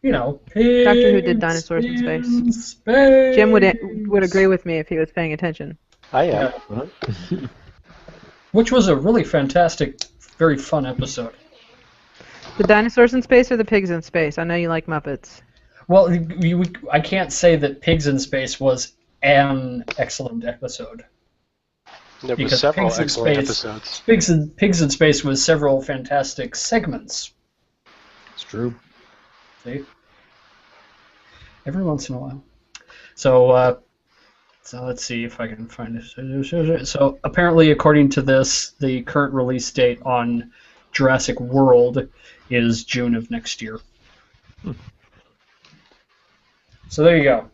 You know, pigs Doctor Who did dinosaurs in space. Jim would agree with me if he was paying attention. I am. Which was a really fantastic, very fun episode. The dinosaurs in space or the pigs in space? I know you like Muppets. Well, I can't say that Pigs in Space was an excellent episode. There were Because several Pigs in excellent Space- episodes. Pigs in Space was several fantastic segments. It's true. See? Every once in a while. So let's see if I can find it. So apparently, according to this, the current release date on Jurassic World is June of next year. So there you go.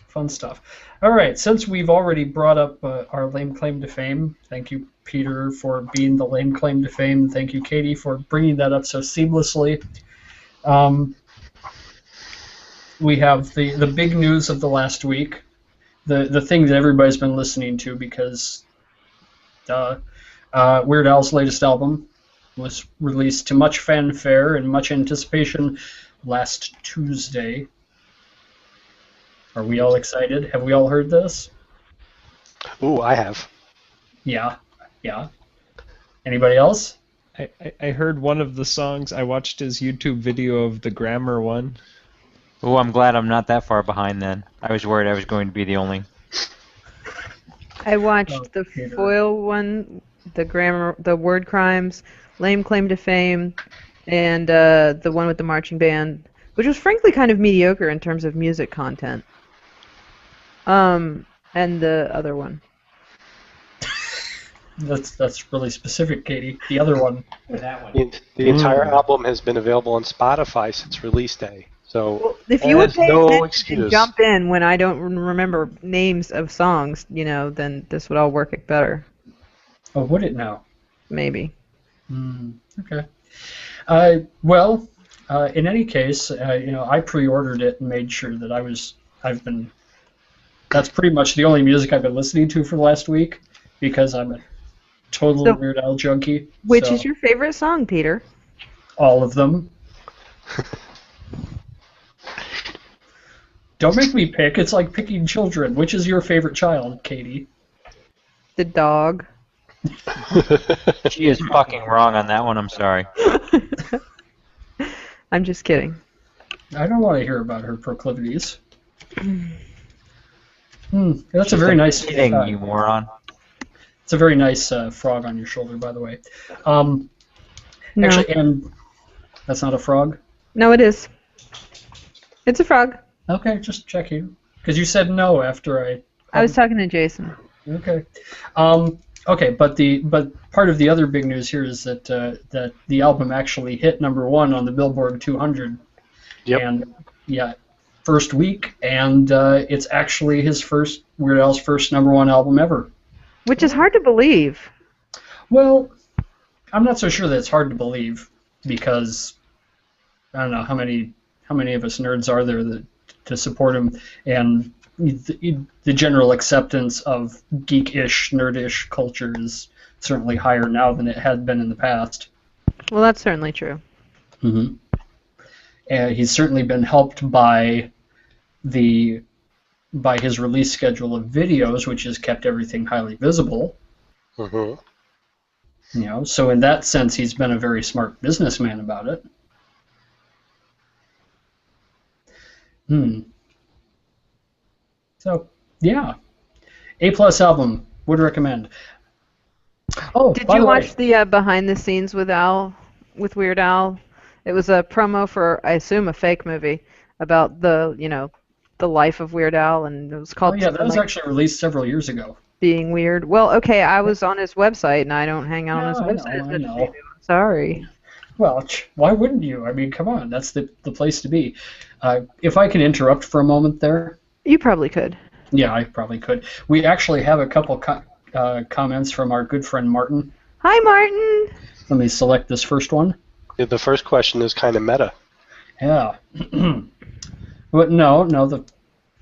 Fun stuff. All right, since we've already brought up our lame claim to fame, thank you, Peter, for being the lame claim to fame. Thank you, Katie, for bringing that up so seamlessly. We have the big news of the last week, the thing that everybody's been listening to because Weird Al's latest album was released to much fanfare and much anticipation last Tuesday. Are we all excited? Have we all heard this? Ooh, I have. Yeah. Anybody else? I heard one of the songs. I watched his YouTube video of the grammar one. Oh, I'm glad I'm not that far behind then. I was worried I was going to be the only. I watched the Peter. foil one, the word crimes, lame claim to fame, and the one with the marching band, which was frankly kind of mediocre in terms of music content. And the other one. That's really specific, Katie. The other one. The entire album has been available on Spotify since release day. So Well, if you would there's pay no attention excuse. and jump in when I don't remember names of songs, then this would all work better. Oh, would it now? Maybe. Okay. Well, in any case, I pre-ordered it and made sure that that's pretty much the only music I've been listening to for the last week because I'm a total Weird Al junkie. Which so is your favorite song, Peter? all of them. Don't make me pick. It's like picking children. Which is your favorite child, Katie? The dog. She is fucking wrong on that one. I'm sorry. I'm just kidding. I don't want to hear about her proclivities. That's a very nice. Kidding, you moron. It's a very nice frog on your shoulder, by the way. No. Actually, and that's not a frog? No, it is. It's a frog. Okay, just checking. Because you said no after I was talking to Jason. Okay. Okay, but part of the other big news here is that that the album actually hit #1 on the Billboard 200. Yep. And yeah, first week, and it's actually Weird Al's first #1 album ever. Which is hard to believe. Well, I'm not so sure that it's hard to believe because I don't know how many of us nerds are there to support him, and the general acceptance of geek-ish, nerd-ish culture is certainly higher now than it had been in the past. Well, that's certainly true. Mm-hmm. And he's certainly been helped by his release schedule of videos, which has kept everything highly visible. Mm-hmm. You know, so in that sense, he's been a very smart businessman about it. So, yeah. A+ album. Would recommend. Oh, Did by you the way, watch the behind the scenes with Weird Al? It was a promo for, I assume, a fake movie about the life of Weird Al, and it was oh called yeah, that something was like actually released several years ago. Being Weird. Well, okay, I was on his website, and I don't hang out on his Yeah, website as I much as know. you do. Sorry. Well, why wouldn't you? I mean, come on, that's the place to be. If I can interrupt for a moment there. You probably could. Yeah, I probably could. We actually have a couple comments from our good friend Martin. Hi, Martin. Let me select this first one. Yeah, the first question is kind of meta. Yeah. But no,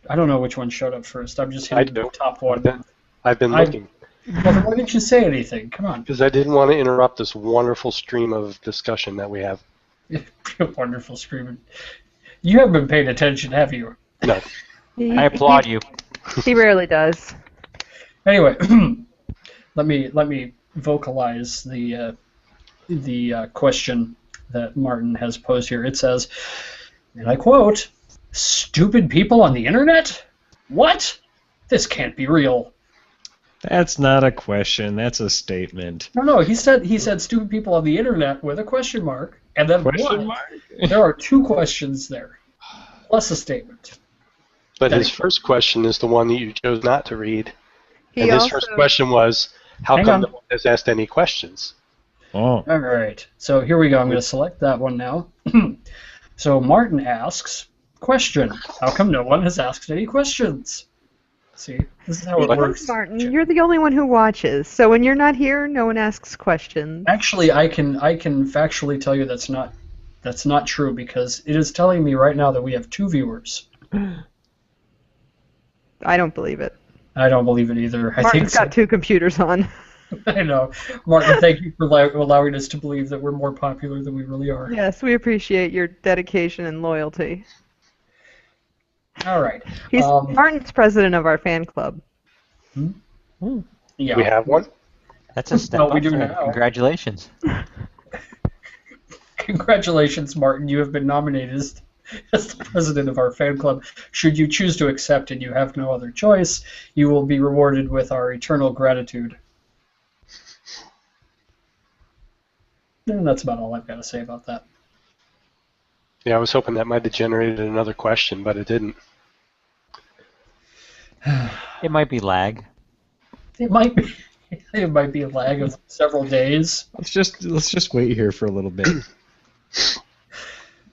I don't know which one showed up first. I'm just hitting the top one. I've been looking. Well, then why didn't you say anything? Come on. Because I didn't want to interrupt this wonderful stream of discussion that we have. Wonderful screaming. You haven't been paying attention, have you? No. I applaud you. He rarely does. Anyway, let me vocalize the question that Martin has posed here. It says, and I quote, "Stupid people on the internet? What? This can't be real." That's not a question. That's a statement. No, he said stupid people on the internet with a question mark, and then Question what? mark? There are two questions there, plus a statement. But his first question is the one that you chose not to read. And his first question was, how Hang come on. no one has asked any questions? Oh. All right, so here we go. I'm going to select that one now. So Martin asks, question, how come no one has asked any questions? See, this is how it works. Martin, you're the only one who watches. So when you're not here, no one asks questions. Actually, I can factually tell you that's not true because it is telling me right now that we have 2 viewers. I don't believe it. I don't believe it either. I think Martin's got 2 computers on. I know. Martin, thank you for allowing us to believe that we're more popular than we really are. Yes, we appreciate your dedication and loyalty. All right. He's Martin's president of our fan club. Yeah. We have one? That's a step No, we up do there. now. Congratulations. Congratulations, Martin. You have been nominated as the president of our fan club. Should you choose to accept and you have no other choice, you will be rewarded with our eternal gratitude. And that's about all I've got to say about that. Yeah, I was hoping that might have generated another question, but it didn't. It might be lag. It might be. It might be a lag of several days. Let's just wait here for a little bit.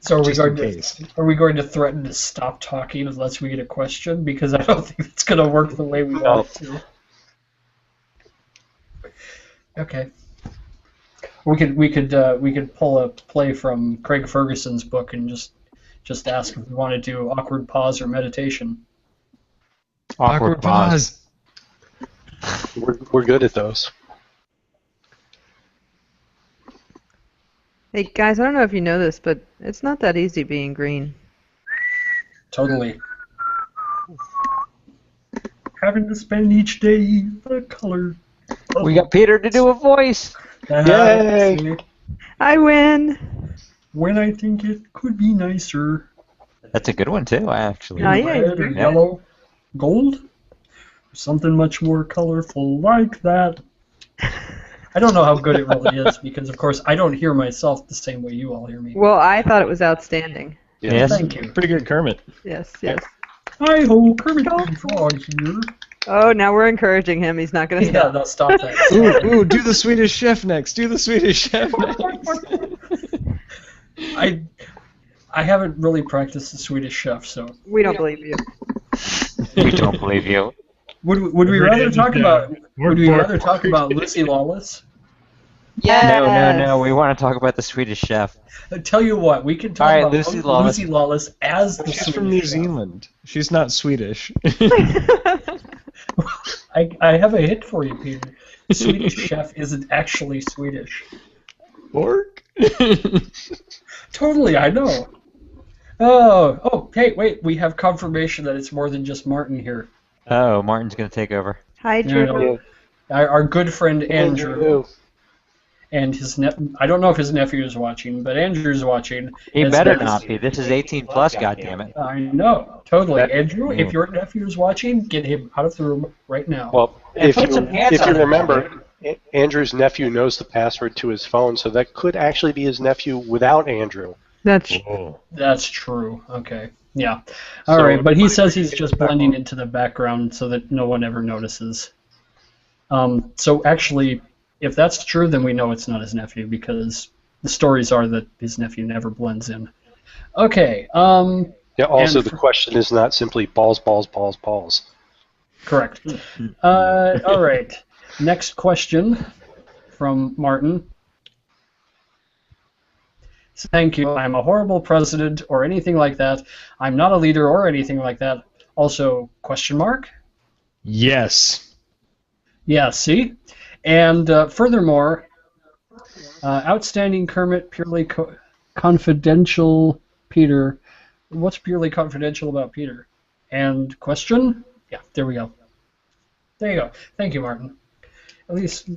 So Just in case. are we going to threaten to stop talking unless we get a question? Because I don't think it's going to work the way we want it to. Okay. We could pull a play from Craig Ferguson's book and just ask if we want to do awkward pause or meditation. Awkward pause. We're good at those. Hey guys, I don't know if you know this, but it's not that easy being green. Totally. Having to spend each day the color. We got Peter to do a voice. Yay! I win. when I think it could be nicer. That's a good one too, actually. Oh, yeah, Red or yeah. yellow, gold, something much more colorful like that. I don't know how good it really is because, of course, I don't hear myself the same way you all hear me. Well, I thought it was outstanding. Yes. Thank you. Pretty good, Kermit. Yes, yes. Hi ho, Kermit the Frog here. Oh, now we're encouraging him. He's not going to Yeah, stop. no, stop that. Ooh, do the Swedish Chef next. Do the Swedish Chef next. I haven't really practiced the Swedish Chef, so We don't believe you. We don't believe you. would we rather talk about Lucy Lawless? Yes. No. We want to talk about the Swedish Chef. I tell you what, we can talk All right, about Lucy Lawless. Lucy Lawless as the She's Swedish from New Chef. Zealand. She's not Swedish. I have a hit for you, Peter. The Swedish Chef isn't actually Swedish. Pork? Totally, I know. Oh, hey, wait, we have confirmation that it's more than just Martin here. Oh, Martin's going to take over. Hi, Drew. Our good friend Andrew and his I don't know if his nephew is watching, but Andrew's watching. He And better says- not be. This is 18 plus, goddammit. I know, totally. Andrew, if your nephew is watching, get him out of the room right now. Well, if put some pants you on him, remember, Andrew's nephew knows the password to his phone, so that could actually be his nephew without Andrew. That's That's true. Okay. Yeah. All So- right, but he says he's just blending into the background so that no one ever notices. So actually, if that's true, then we know it's not his nephew because the stories are that his nephew never blends in. Okay. Yeah. Also, And the question is not simply balls. Correct. All right. Next question from Martin. Thank you. I'm a horrible president or anything like that. I'm not a leader or anything like that. Also, question mark? Yes. Yeah, see? And furthermore, outstanding Kermit, purely confidential Peter. What's purely confidential about Peter? And question? Yeah, there we go. There you go. Thank you, Martin. At least, I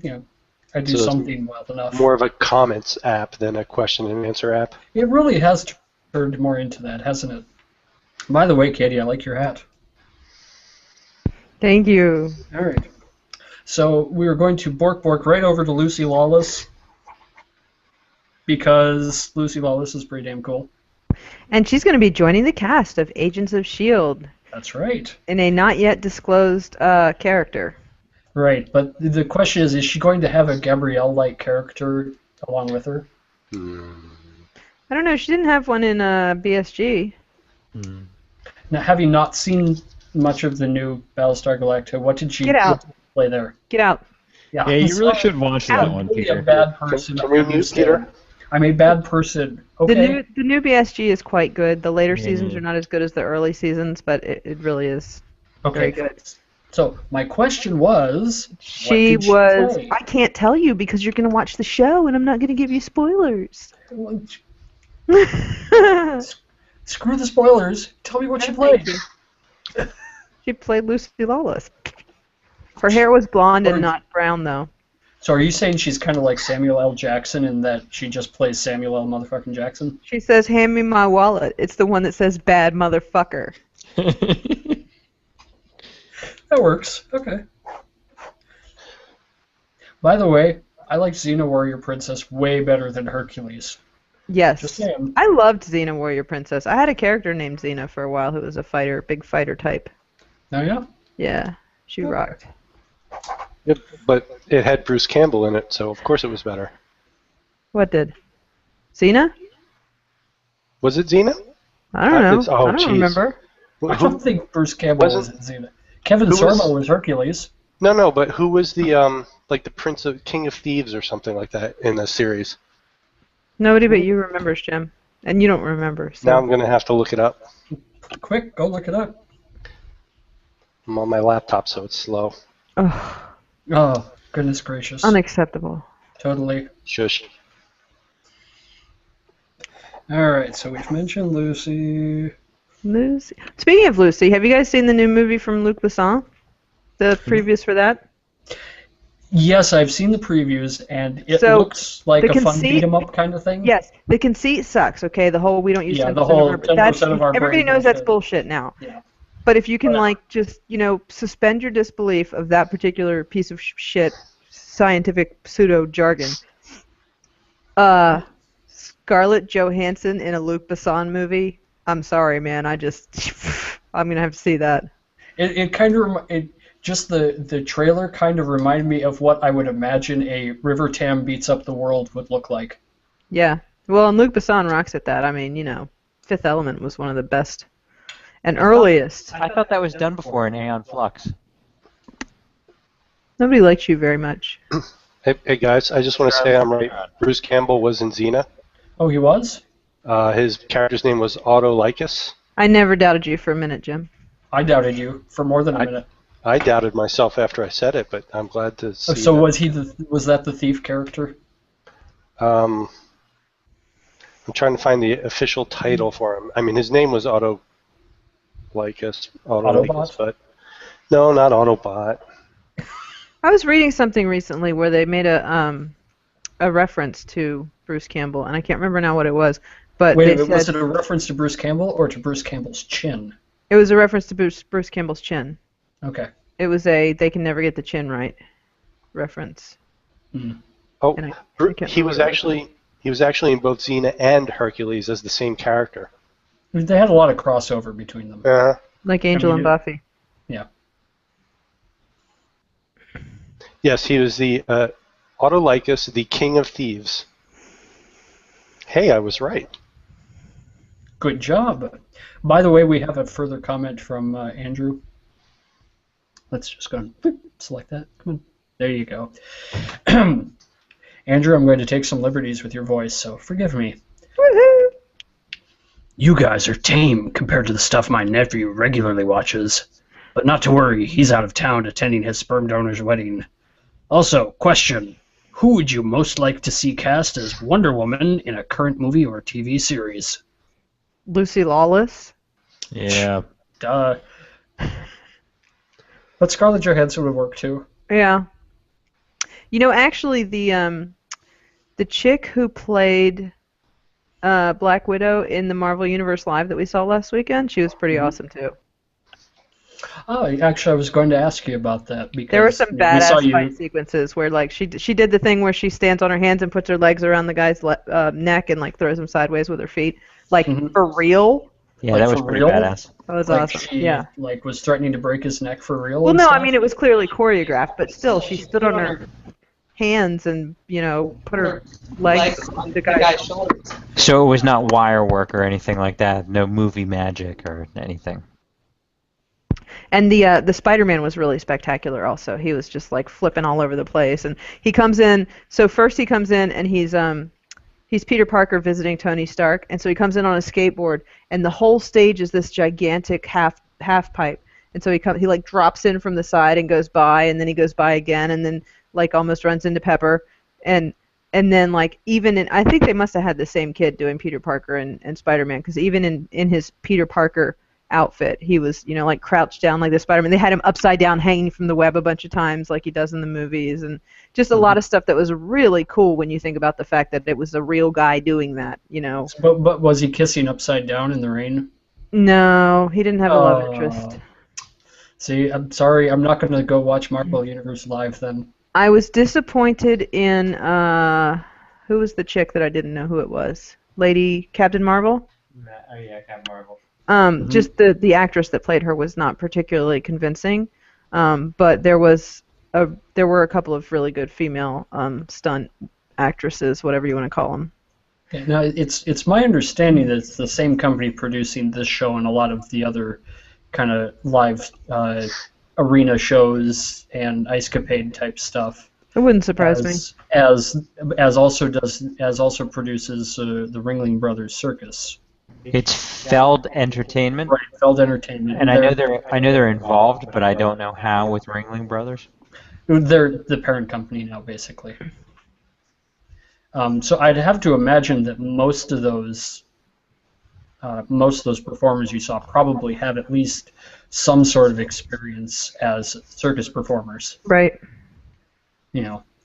do So it's something well enough. More of a comments app than a question and answer app. It really has turned more into that, hasn't it? By the way, Katie, I like your hat. Thank you. All right. So we are going to bork right over to Lucy Lawless because Lucy Lawless is pretty damn cool. And she's going to be joining the cast of Agents of S.H.I.E.L.D. That's right. in a not yet disclosed character. Right, but the question is she going to have a Gabrielle-like character along with her? I don't know. She didn't have one in BSG. Now, having not seen much of the new Battlestar Galactica, what did she Get out. play there? Get out. Yeah, Yeah, you really should watch that I'm one, really Peter. a bad person. Can we I mute understand. Peter? I'm a bad person. Okay. The new BSG is quite good. The later Yeah. seasons are not as good as the early seasons, but it really is Okay. very good. So my question was, She what did was. play? I can't tell you because you're going to watch the show, and I'm not going to give you spoilers. Screw the spoilers. Tell me what she played. She played Lucy Lawless. Her hair was blonde Or- and not brown, though. So are you saying she's kind of like Samuel L. Jackson in that she just plays Samuel L. motherfucking Jackson? She says, "Hand me my wallet." It's the one that says "bad motherfucker." That works. Okay. By the way, I like Xena Warrior Princess way better than Hercules. Yes. Just saying. I loved Xena Warrior Princess. I had a character named Xena for a while who was a fighter, big fighter type. Oh yeah? Yeah, she Okay. rocked. Yep, but it had Bruce Campbell in it, so of course it was better. What did? Xena? Was it Xena? I don't know. Oh, I don't jeez. remember. I don't think Bruce Campbell was in Xena. Kevin who was- Sorbo was Hercules. No, but who was the like the Prince of King of Thieves or something like that in the series? Nobody but you remembers, Jim. And you don't remember. So. Now I'm gonna have to look it up. Quick, go look it up. I'm on my laptop, so it's slow. Ugh, Oh, goodness gracious. unacceptable. Totally. Shush. Alright, so we've mentioned Lucy. Lucy. Speaking of Lucy, have you guys seen the new movie from Luc Besson? The previews for that? Yes, I've seen the previews, and it So looks like the a fun conceit, beat 'em up kind of thing. yes, the conceit sucks. Okay, the whole we don't use Yeah, 10% the of whole our, 10% of our everybody brain knows that's bullshit. bullshit now. Yeah. But if you can Whatever. just suspend your disbelief of that particular piece of shit scientific pseudo jargon. Scarlett Johansson in a Luc Besson movie. I'm sorry, man. I'm gonna have to see that. It kind of just the trailer kind of reminded me of what I would imagine a River Tam beats up the world would look like. Yeah. Well, and Luc Besson rocks at that. I mean, Fifth Element was one of the best and earliest. I thought that was done before in Aeon Flux. Nobody likes you very much. Hey guys, I just want to say I'm right. Bruce Campbell was in Xena. Oh, he was? His character's name was Autolycus. I never doubted you for a minute, Jim. I doubted you for more than a minute. I doubted myself after I said it, but I'm glad to see. So was that the thief character? I'm trying to find the official title for him. I mean, his name was Autolycus, Autobot? but no, not Autobot. I was reading something recently where they made a reference to Bruce Campbell, and I can't remember now what it was. But Wait, they was said it a reference to Bruce Campbell or to Bruce Campbell's chin? it was a reference to Bruce Campbell's chin. Okay. It was a they can never get the chin right reference. Oh, And he was actually in both Xena and Hercules as the same character. They had a lot of crossover between them. Like Angel and Buffy. Yeah. Yes, he was the Autolycus, the King of Thieves. Hey, I was right. Good job. By the way, we have a further comment from Andrew. Let's just go and select that. Come on. There you go. Andrew, I'm going to take some liberties with your voice, so forgive me. Woohoo! You guys are tame compared to the stuff my nephew regularly watches. But not to worry, he's out of town attending his sperm donor's wedding. Also, question. Who would you most like to see cast as Wonder Woman in a current movie or TV series? Lucy Lawless. Yeah. Duh. But Scarlett Johansson would work too. Yeah. Actually, the chick who played Black Widow in the Marvel Universe Live that we saw last weekend, she was pretty awesome too. Oh, actually, I was going to ask you about that because There were some we saw badass you. fight sequences where she did the thing where she stands on her hands and puts her legs around the guy's neck and throws him sideways with her feet, for real. Yeah, Like, that was for pretty real? badass. That was Like awesome. she Yeah. was threatening to break his neck for real. Well, and no, I stuff? mean it was clearly choreographed, but still, she stood on her hands and put her legs on the guy's shoulders. So it was not wire work or anything like that. No movie magic or anything. And the Spider-Man was really spectacular. Also, he was just flipping all over the place. And he comes in. So first he comes in and he's Peter Parker visiting Tony Stark, and so he comes in on a skateboard, and the whole stage is this gigantic half pipe. And so he drops in from the side and goes by, and then he goes by again, and then almost runs into Pepper, and then I think they must have had the same kid doing Peter Parker and Spider-Man, because even in his Peter Parker outfit, he was crouched down like the Spider-Man. They had him upside down hanging from the web a bunch of times like he does in the movies, and just a lot of stuff that was really cool when you think about the fact that it was a real guy doing that. But was he kissing upside down in the rain? No, he didn't have a love interest. See, I'm sorry, I'm not going to go watch Marvel Universe Live then. I was disappointed in who was the chick that I didn't know who it was? Lady Captain Marvel? Oh yeah, Captain Marvel. Just the actress that played her was not particularly convincing, but there were a couple of really good female stunt actresses, whatever you want to call them. Okay, now, it's my understanding that it's the same company producing this show and a lot of the other kind of live arena shows and ice capade type stuff. It wouldn't surprise me. As also produces the Ringling Brothers Circus. It's Feld Entertainment. Right, Feld Entertainment. And I know they're involved, but I don't know how with Ringling Brothers. They're the parent company now, basically. So I'd have to imagine that most of those performers you saw probably have at least some sort of experience as circus performers. Right.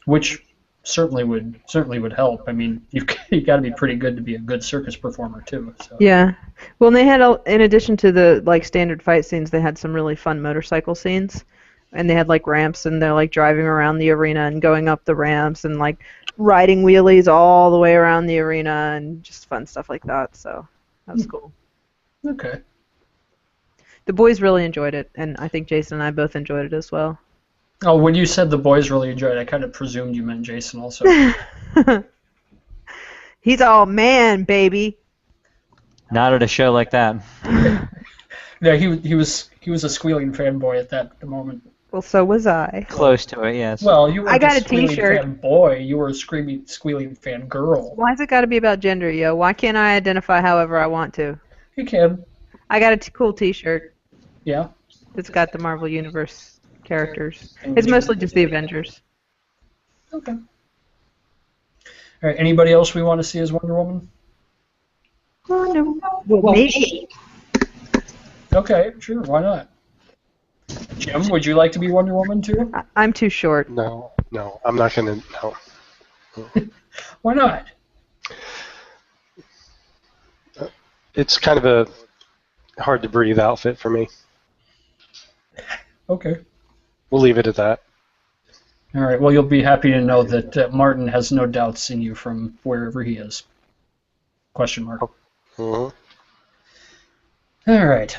which certainly would help. I mean, you got to be pretty good to be a good circus performer too. So. Yeah. Well, and they had, in addition to the like standard fight scenes, they had some really fun motorcycle scenes, and they had like ramps, and they're like driving around the arena and going up the ramps and like riding wheelies all the way around the arena and just fun stuff like that. So that was cool. Okay. The boys really enjoyed it, and I think Jason and I both enjoyed it as well. Oh, when you said the boys really enjoyed it, I kind of presumed you meant Jason also. He's all man, baby. Not at a show like that. Yeah, he was a squealing fanboy at that moment. Well, so was I. Close to it, yes. Well, you weren't I got a squealing T-shirt. fanboy. You were a squealing fangirl. Why's it got to be about gender, yo? Why can't I identify however I want to? You can. I got a cool T-shirt. Yeah. It's got the Marvel Universe characters. It's mostly just the Avengers. Okay. All right. Anybody else we want to see as Wonder Woman? Well, maybe. Okay, sure. Why not? Jim, would you like to be Wonder Woman too? I'm too short. No, I'm not gonna. No. Why not? It's kind of a hard to breathe outfit for me. Okay. We'll leave it at that. All right. Well, you'll be happy to know that Martin has no doubts in you from wherever he is. Question mark. Mm-hmm. All right.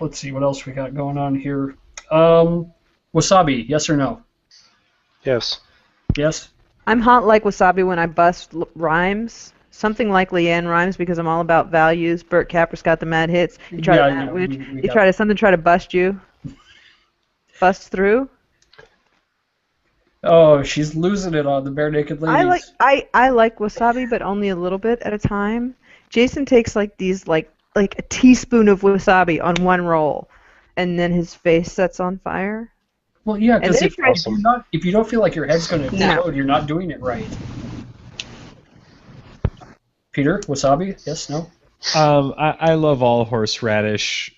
Let's see what else we got going on here. Wasabi, yes or no? Yes. Yes. I'm hot like wasabi when I bust rhymes. Something like Leanne rhymes because I'm all about values. Bert Kapra's got the mad hits. You try Yeah, to I know. sandwich. We You got- try to something try to bust you. Bust through. Oh, she's losing it on the Bare Naked Ladies. I like wasabi, but only a little bit at a time. Jason takes like these like a teaspoon of wasabi on one roll, and then his face sets on fire. Well, yeah, because then if you don't feel like your head's going to explode, you're not doing it right. Peter, wasabi? Yes, no? I love all horseradish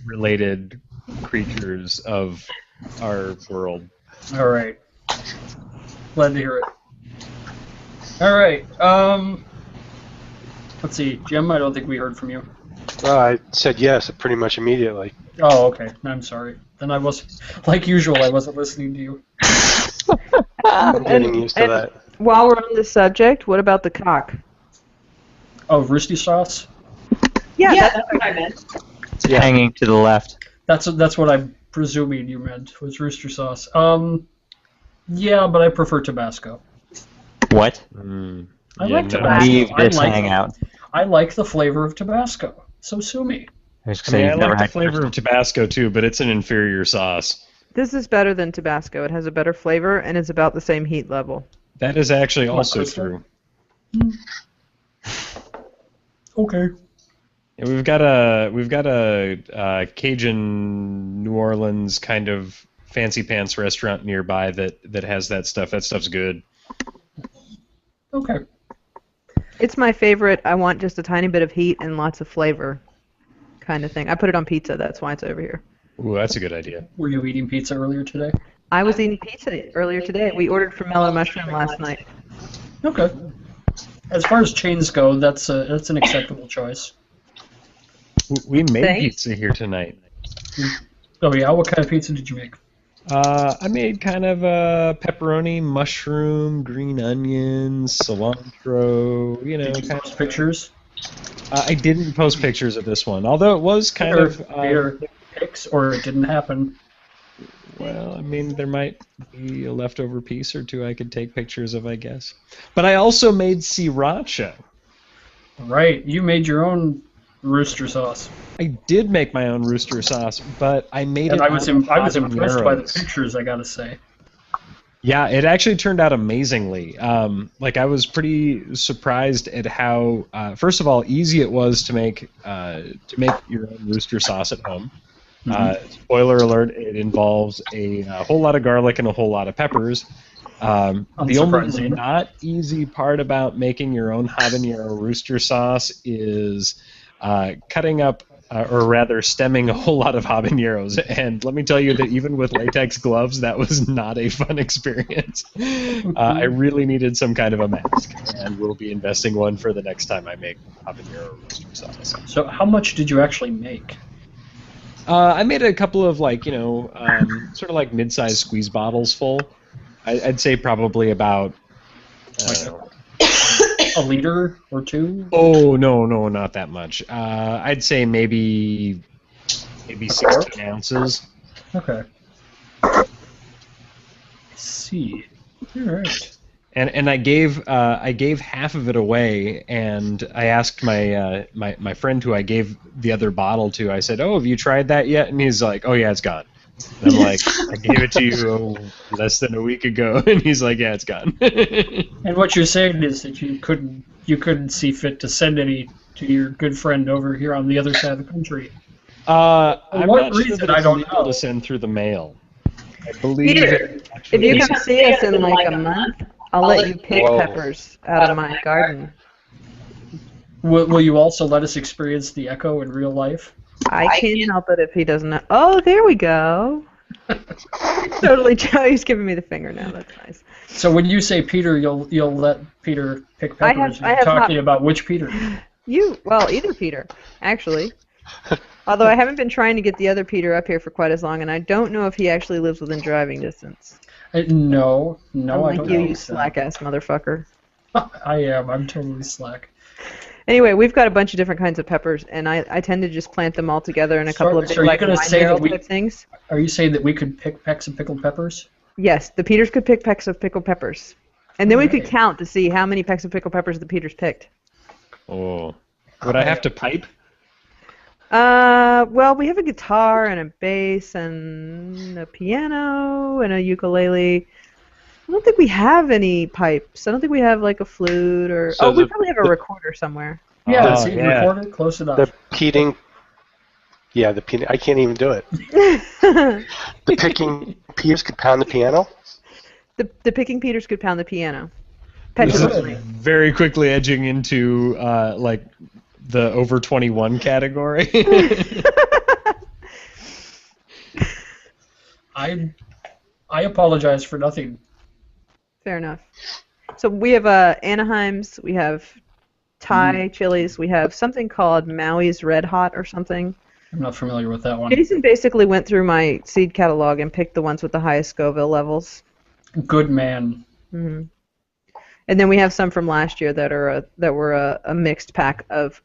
related creatures of our world. All right. Glad to hear it. All right. Let's see, Jim. I don't think we heard from you. I said yes pretty much immediately. Oh, okay. I'm sorry. Then I was, like usual, I wasn't listening to you. I'm getting used to and that. While we're on this subject, what about the cock? Oh, roosty sauce. Yeah, that's what I meant. Yeah. Hanging to the left. That's what I'm presuming you meant was rooster sauce. Yeah, but I prefer Tabasco. What? I like Tabasco. Leave this I like, hangout. I like the flavor of Tabasco. So sue me. I like the flavor of Tabasco too, but it's an inferior sauce. This is better than Tabasco. It has a better flavor, and it's about the same heat level. That is actually on, also Crystal. true. Okay. Yeah, we've got a Cajun New Orleans kind of fancy pants restaurant nearby that has that stuff. That stuff's good. Okay. It's my favorite. I want just a tiny bit of heat and lots of flavor kind of thing. I put it on pizza. That's why it's over here. Ooh, that's a good idea. Were you eating pizza earlier today? I was eating pizza earlier today. We ordered from Mellow Mushroom last night. Okay. As far as chains go, that's an acceptable choice. We made Thanks. pizza here tonight. Oh yeah, what kind of pizza did you make? I made kind of a pepperoni, mushroom, green onions, cilantro. You know, Did you kind post of pictures? I didn't post pictures of this one, although it was kind of. Or pics, or it didn't happen. Well, I mean, there might be a leftover piece or two I could take pictures of, I guess. But I also made sriracha. Right, you made your own rooster sauce, I did make my own rooster sauce, but I made and it. I was out of impressed by the habaneros. pictures. I gotta say. Yeah, it actually turned out amazingly. Like I was pretty surprised at how, first of all, easy it was to make your own rooster sauce at home. Spoiler alert: it involves a whole lot of garlic and a whole lot of peppers. The only Unsurprising. not easy part about making your own habanero rooster sauce is cutting up or rather stemming a whole lot of habaneros. And let me tell you that even with latex gloves, that was not a fun experience. I really needed some kind of a mask, and we'll be investing one for the next time I make habanero roasting sauce. So how much did you actually make? I made a couple of sort of like mid-sized squeeze bottles full. I'd say probably about, I don't know. A liter or two? Oh, no, not that much. I'd say maybe 16 ounces. Okay. I see. All right. And I gave half of it away, and I asked my my friend who I gave the other bottle to. I said, "Oh, have you tried that yet?" And he's like, "Oh yeah, it's gone." And I'm like, "I gave it to you less than a week ago," and he's like, "Yeah, it's gone." And what you're saying is that you couldn't see fit to send any to your good friend over here on the other side of the country. I'm what not sure reason, that I it's don't legal know. to send through the mail. I believe Peter, if you come see us in like a month, I'll let you pick Whoa. peppers out of my garden. Will you also let us experience the echo in real life? I can't help it if he doesn't know. Oh, there we go. Totally, Joey's giving me the finger now. That's nice. So when you say Peter, you'll let Peter pick peppers. I You're have talking about which Peter? Either Peter, actually. Although I haven't been trying to get the other Peter up here for quite as long, and I don't know if he actually lives within driving distance. No, I Unlike don't you, know. you slack-ass motherfucker. I am. I'm totally slack. Anyway, we've got a bunch of different kinds of peppers, and I tend to just plant them all together in a couple of So big, are you like, gonna wine say that barrel type things. Are you saying that we could pick pecks of pickled peppers? Yes, the Peters could pick pecks of pickled peppers. And then we could Alright. count to see how many pecks of pickled peppers the Peters picked. Oh, would I have to pipe? Well, we have a guitar and a bass and a piano and a ukulele. I don't think we have any pipes. I don't think we have like a flute or... So we the- probably have a recorder somewhere. Yeah, Oh, see, yeah. recorder, close enough. The peating. Yeah, the peating. I can't even do it. The picking Peters could pound the piano. The picking Peters could pound the piano. This is Petulantly. very quickly edging into like the over 21 category. I apologize for nothing. Fair enough. So we have Anaheim's, we have Thai chilies, we have something called Maui's Red Hot or something. I'm not familiar with that one. Jason basically went through my seed catalog and picked the ones with the highest Scoville levels. Good man. Hmm. And then we have some from last year that were a mixed pack of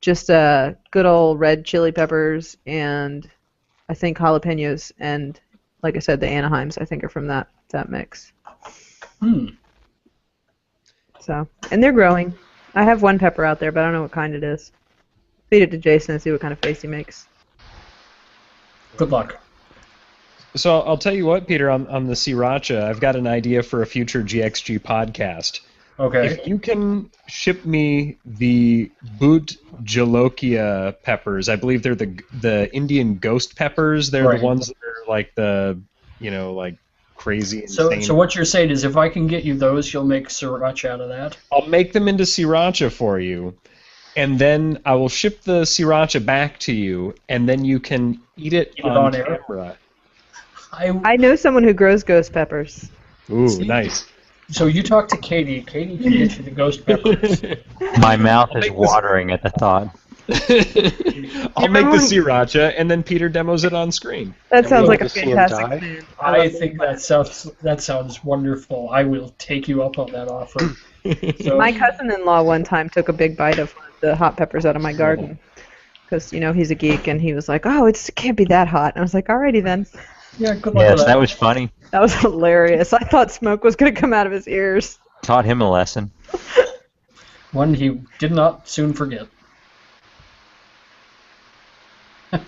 just good old red chili peppers and I think jalapenos and, like I said, the Anaheims I think are from that mix. So, and they're growing. I have one pepper out there, but I don't know what kind it is. Feed it to Jason and see what kind of face he makes. Good luck. So I'll tell you what, Peter, on the sriracha, I've got an idea for a future GXG podcast. Okay. If you can ship me the Boot Jolokia peppers, I believe they're the Indian ghost peppers. They're Right. the ones that are like the, like crazy insane. So what you're saying is if I can get you those, you'll make sriracha out of that? I'll make them into sriracha for you, and then I will ship the sriracha back to you, and then you can eat it on air? camera. I know someone who grows ghost peppers. Ooh, See? nice. So you talk to Katie. Katie can get you the ghost peppers. My mouth is watering at the thought. I'll make the sriracha, and then Peter demos it on screen. That sounds we like get a to see him fantastic die? plan. I think that sounds wonderful. I will take you up on that offer. So, My cousin-in-law one time took a big bite of the hot peppers out of my garden because he's a geek and he was like, "Oh, it can't be that hot." And I was like, "Alrighty then." yeah, good luck Yes, with that that. was funny. That was hilarious. I thought smoke was gonna come out of his ears. Taught him a lesson. One he did not soon forget.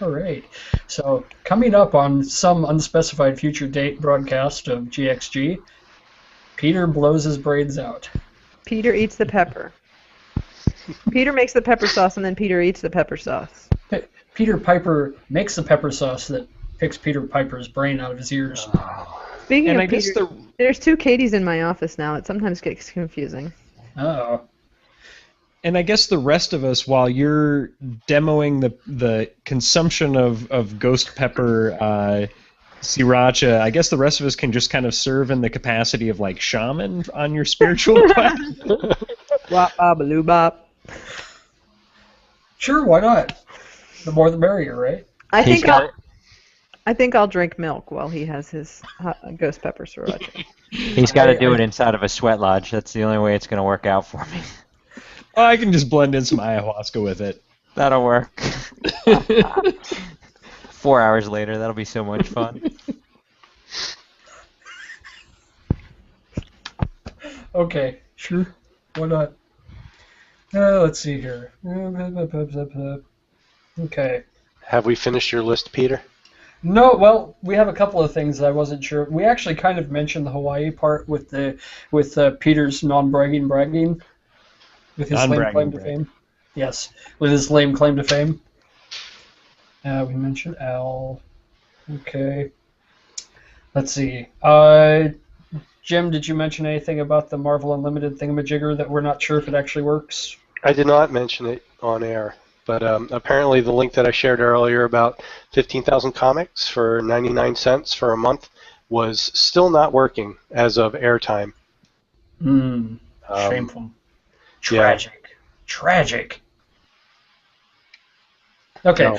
All right. So coming up on some unspecified future date broadcast of GXG, Peter blows his brains out. Peter eats the pepper. Peter makes the pepper sauce and then Peter eats the pepper sauce. Peter Piper makes the pepper sauce that picks Peter Piper's brain out of his ears. Speaking And of I guess Peter, there's two Katies in my office now. It sometimes gets confusing. Oh. And I guess the rest of us, while you're demoing the consumption of ghost pepper sriracha, I guess the rest of us can just kind of serve in the capacity of like shaman on your spiritual quest. Wop bop baloo bop. Sure, why not? The more the merrier, right? I He's think I'll drink milk while he has his ghost pepper sriracha. He's got to do it inside of a sweat lodge. That's the only way it's going to work out for me. Oh, I can just blend in some ayahuasca with it. That'll work. 4 hours later, that'll be so much fun. Okay, sure. Why not? Let's see here. Okay. Have we finished your list, Peter? No, well, we have a couple of things I wasn't sure. We actually kind of mentioned the Hawaii part with Peter's non-bragging bragging, with his lame claim to fame. Yes, with his lame claim to fame. We mentioned Al. Okay. Let's see. Jim, did you mention anything about the Marvel Unlimited thingamajigger that we're not sure if it actually works? I did not mention it on air, but apparently the link that I shared earlier about 15,000 comics for 99 cents for a month was still not working as of airtime. Shameful. Tragic. Yeah. Tragic. Okay. No.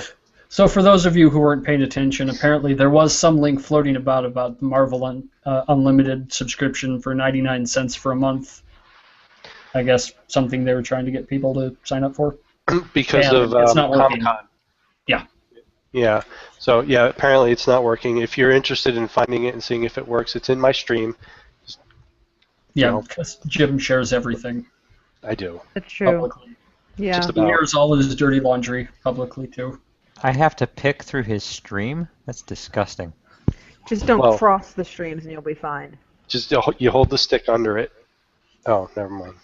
So for those of you who weren't paying attention, apparently there was some link floating about the Marvel Unlimited subscription for 99 cents for a month. I guess something they were trying to get people to sign up for. Because of Comic-Con. Yeah. Yeah. So, yeah, apparently it's not working. If you're interested in finding it and seeing if it works, it's in my stream. Yeah, because Jim shares everything. I do. That's true. Publicly. Yeah. Just about. He airs all his dirty laundry publicly, too. I have to pick through his stream? That's disgusting. Just don't cross the streams and you'll be fine. Just you hold the stick under it. Oh, never mind.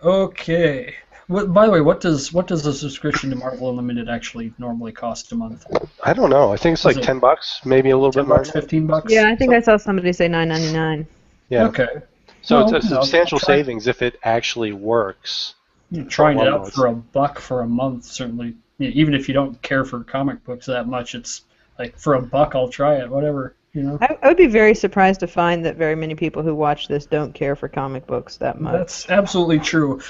Okay. By the way, what does a subscription to Marvel Unlimited actually normally cost a month? I don't know. I think it's like $10, maybe a little bit more. $15? Yeah, I think I saw somebody say $9.99. Yeah. Okay. So it's a substantial savings if it actually works. Trying it out for $1 for a month, certainly. Even if you don't care for comic books that much, it's like for $1 I'll try it, whatever. You know? I would be very surprised to find that very many people who watch this don't care for comic books that much. That's absolutely true.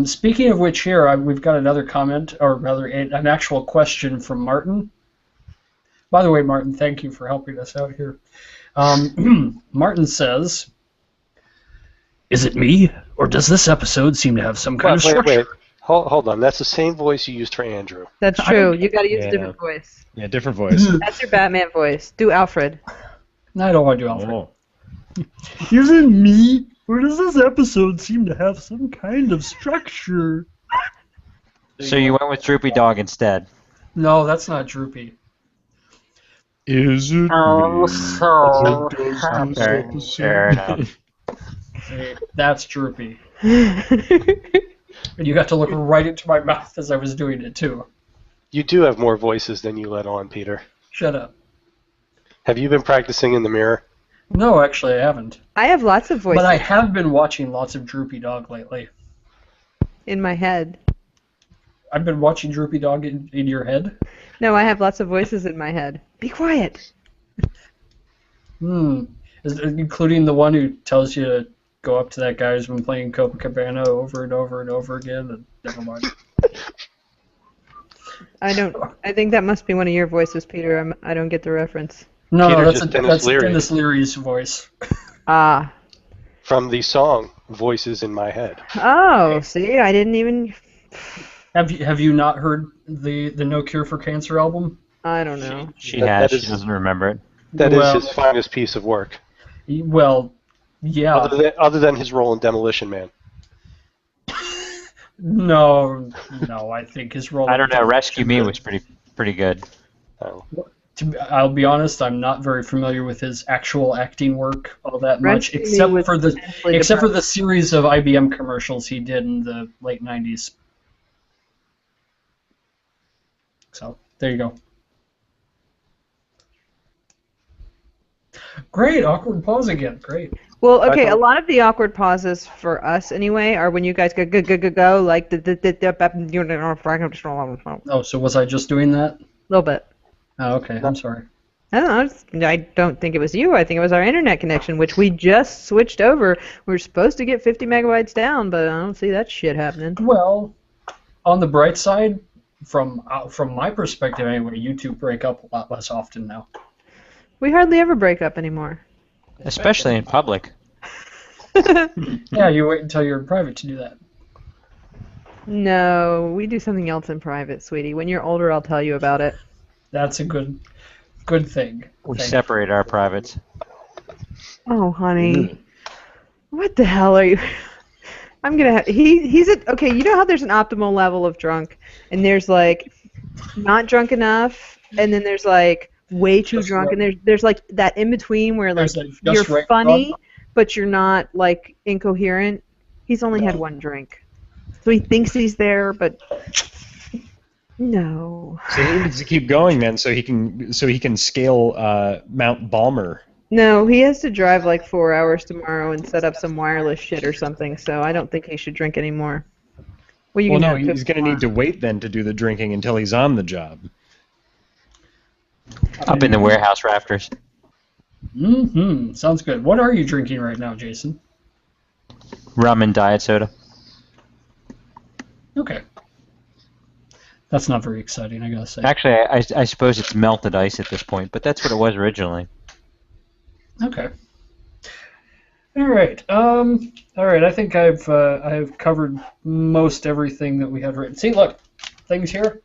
Speaking of which, here we've got another comment, or rather an actual question from Martin. By the way, Martin, thank you for helping us out here. Martin says, "Is it me, or does this episode seem to have some kind of structure?" Wait. Hold on. That's the same voice you used for Andrew. That's true. You got to use a different voice. Yeah, different voice. That's your Batman voice. Do Alfred. No, I don't want to do Alfred. Oh. Is it me, or does this episode seem to have some kind of structure? So you went with Droopy Dog instead. No, that's not Droopy. Is it Fair enough. See, that's Droopy. And you got to look right into my mouth as I was doing it, too. You do have more voices than you let on, Peter. Shut up. Have you been practicing in the mirror? No, actually, I haven't. I have lots of voices. But I have been watching lots of Droopy Dog lately. In my head. I've been watching Droopy Dog in your head? No, I have lots of voices in my head. Be quiet. Including the one who tells you to go up to that guy who's been playing Copacabana over and over and over again, and never mind. I think that must be one of your voices, Peter. I don't get the reference. No, Peter, that's Dennis Leary's voice. Ah. From the song "Voices in My Head." Oh, see, I didn't even. Have you not heard the No Cure for Cancer album? I don't know. She has. She doesn't remember it. That is his finest piece of work. Well, yeah. Other than his role in Demolition Man. No, I think his role. I don't know. Rescue Me was pretty good. Oh. I'll be honest. I'm not very familiar with his actual acting work all that much, except for the series of IBM commercials he did in the late '90s. So there you go. Great, awkward pause again. Great. Well, okay, a thought- lot of the awkward pauses for us anyway are when you guys go like a Oh, so was I just doing that? little bit. Oh, okay. I'm sorry. I don't know. I don't think it was you. I think it was our internet connection, which we just switched over. We were supposed to get 50 megabytes down, but I don't see that shit happening. Well, on the bright side, from my perspective anyway, YouTube break up a lot less often now. We hardly ever break up anymore. Especially in public. Yeah, you wait until you're in private to do that. No, we do something else in private, sweetie. When you're older, I'll tell you about it. That's a good thing. We Thank separate our privates. Oh, honey. What the hell are you? I'm gonna. He's at. Okay, you know how there's an optimal level of drunk, and there's like not drunk enough, and then there's like way too Just drunk, right. and there's like that in between where like There's that just you're right funny, drunk. but you're not like incoherent. He's only had one drink, so he thinks he's there, but no. So he needs to keep going then, so he can scale Mount Balmer. No, he has to drive like 4 hours tomorrow and set up some wireless shit or something. So I don't think he should drink anymore. Well, no, have he's going to need to wait then to do the drinking until he's on the job. Up in the warehouse rafters. Mm-hmm. Sounds good. What are you drinking right now, Jason? Rum and diet soda. Okay. That's not very exciting, I gotta say. Actually, I suppose it's melted ice at this point, but that's what it was originally. Okay. All right. All right. I think I've covered most everything that we had written. See, look, things here.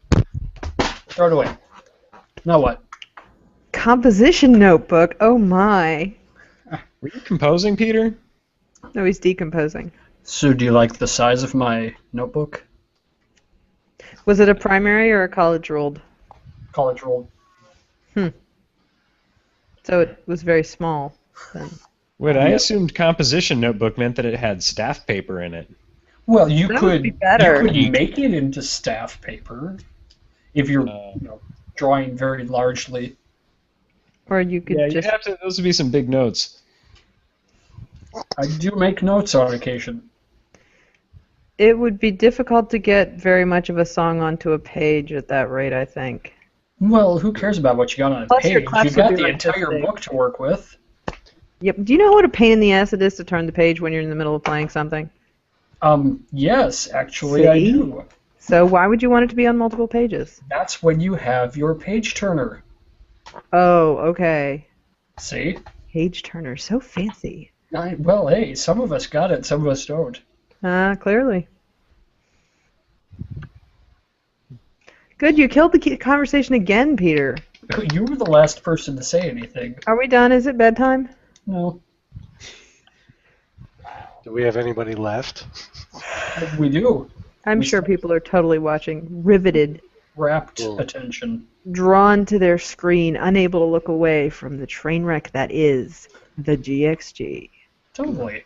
Throw it away. Now what? Composition notebook. Oh my. Were you composing, Peter? No, he's decomposing. So, do you like the size of my notebook? Was it a primary or a college ruled? College rolled. So it was very small then. Wait, I Yeah. assumed composition notebook meant that it had staff paper in it. Well, you That could would be better. you could make it into staff paper if you're drawing very largely. Or you could Yeah, you'd just. have to. Those would be some big notes. I do make notes on occasion. It would be difficult to get very much of a song onto a page at that rate, I think. Well, who cares about what you got on a Plus your page? class You've would got be the like this entire big. book to work with. Yep. Do you know what a pain in the ass it is to turn the page when you're in the middle of playing something? Yes, actually, I See? do. So why would you want it to be on multiple pages? That's when you have your page turner. Oh, okay. See? Page turner, so fancy. Well, hey, some of us got it, some of us don't. Clearly. Good, you killed the conversation again, Peter. You were the last person to say anything. Are we done? Is it bedtime? No, Do we have anybody left? we do. I'm We sure still- people are totally watching, riveted, Rapt Oh. attention. drawn to their screen, unable to look away from the train wreck that is the GXG. Totally.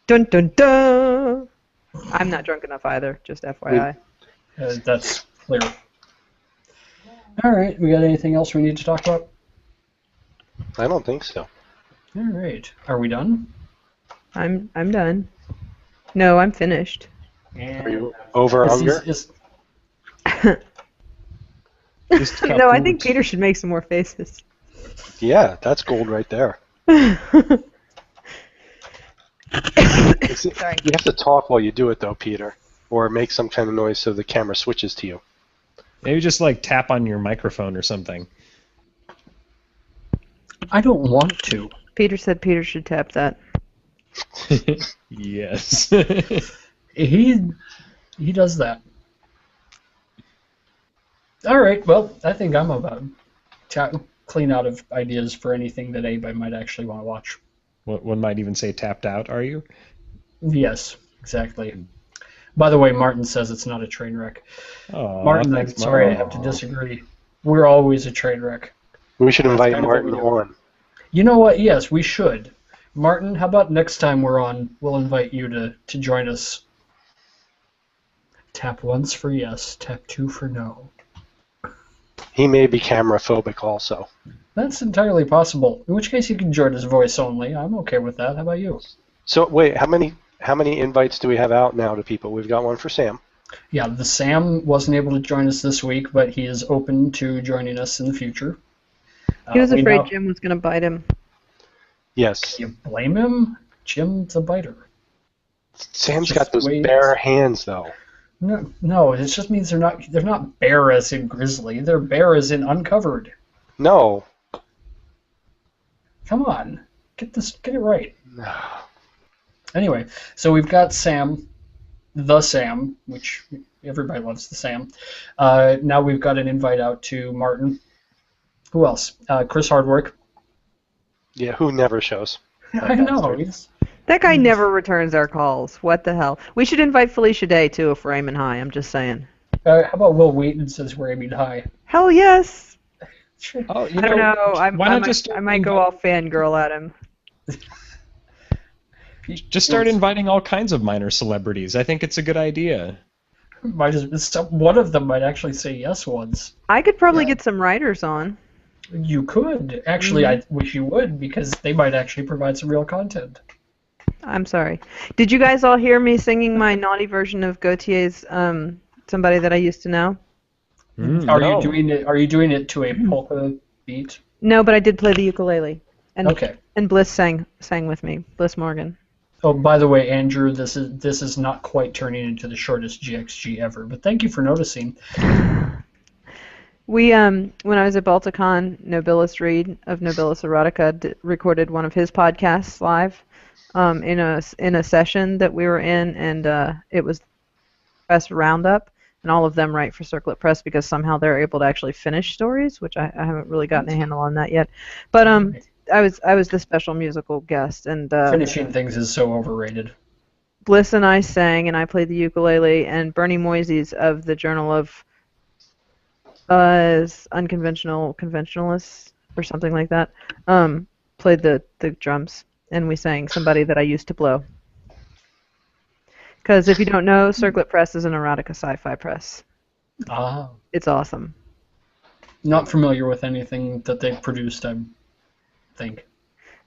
Dun dun dun! I'm not drunk enough either, just FYI. That's clear. All right, we got anything else we need to talk about? I don't think so. All right, are we done? I'm done. No, I'm finished. Are you over hunger? Just No, I think Peter should make some more faces. Yeah, that's gold right there. Sorry. You have to talk while you do it, though, Peter, or make some kind of noise so the camera switches to you. Maybe just like tap on your microphone or something. I don't want to. Peter said Peter should tap that. Yes. He does that. All right, well, I think I'm about clean out of ideas for anything that anybody might actually want to watch. One might even say tapped out, are you? Yes, exactly. By the way, Martin says it's not a train wreck. Oh, Martin, I'm thanks, sorry, I Martin. have to disagree. We're always a train wreck. We should invite kind of Martin what we do. on. You know what? Yes, we should. Martin, how about next time we're on, we'll invite you to join us. Tap once for yes, tap two for no. He may be camera phobic also. That's entirely possible. In which case, you can join as voice only. I'm okay with that. How about you? So wait, how many invites do we have out now to people? We've got one for Sam. Yeah, the Sam wasn't able to join us this week, but he is open to joining us in the future. He was We afraid now- Jim was going to bite him. Yes. You blame him? Jim's a biter. Sam's Just got those wait. bare hands though. No, it just means they're not bare as in grizzly. They're bare as in uncovered. No. Come on, get it right. Anyway, so we've got Sam, the Sam, which everybody loves the Sam. Now we've got an invite out to Martin. Who else? Chris Hardwork. Yeah, who never shows. I know. That guy never returns our calls. What the hell? We should invite Felicia Day, too, if we're aiming high. I'm just saying. How about Will Wheaton says we're aiming high? Hell yes. Oh, I don't know. I might go all fangirl at him. Just start inviting all kinds of minor celebrities. I think it's a good idea. One of them might actually say yes once. I could probably get some writers on. You could. Actually, I wish you would, because they might actually provide some real content. I'm sorry. Did you guys all hear me singing my naughty version of Gautier's Somebody That I Used to Know? Are you doing it to a polka beat? No, but I did play the ukulele. And, Okay. And Bliss sang with me. Bliss Morgan. Oh, by the way, Andrew, this is not quite turning into the shortest GXG ever, but thank you for noticing. We when I was at Balticon, Nobilis Reed of Nobilis Erotica recorded one of his podcasts live in a session that we were in, and it was press roundup, and all of them write for Circlet Press because somehow they're able to actually finish stories, which I haven't really gotten a handle on that yet. But I was the special musical guest, and Finishing things is so overrated. Bliss and I sang, and I played the ukulele, and Bernie Moises of the Journal of Unconventional Conventionalists or something like that played the drums, and we sang Somebody That I Used to Blow. Because if you don't know, Circlet Press is an erotica sci-fi press. Ah. It's awesome. Not familiar with anything that they've produced, I think.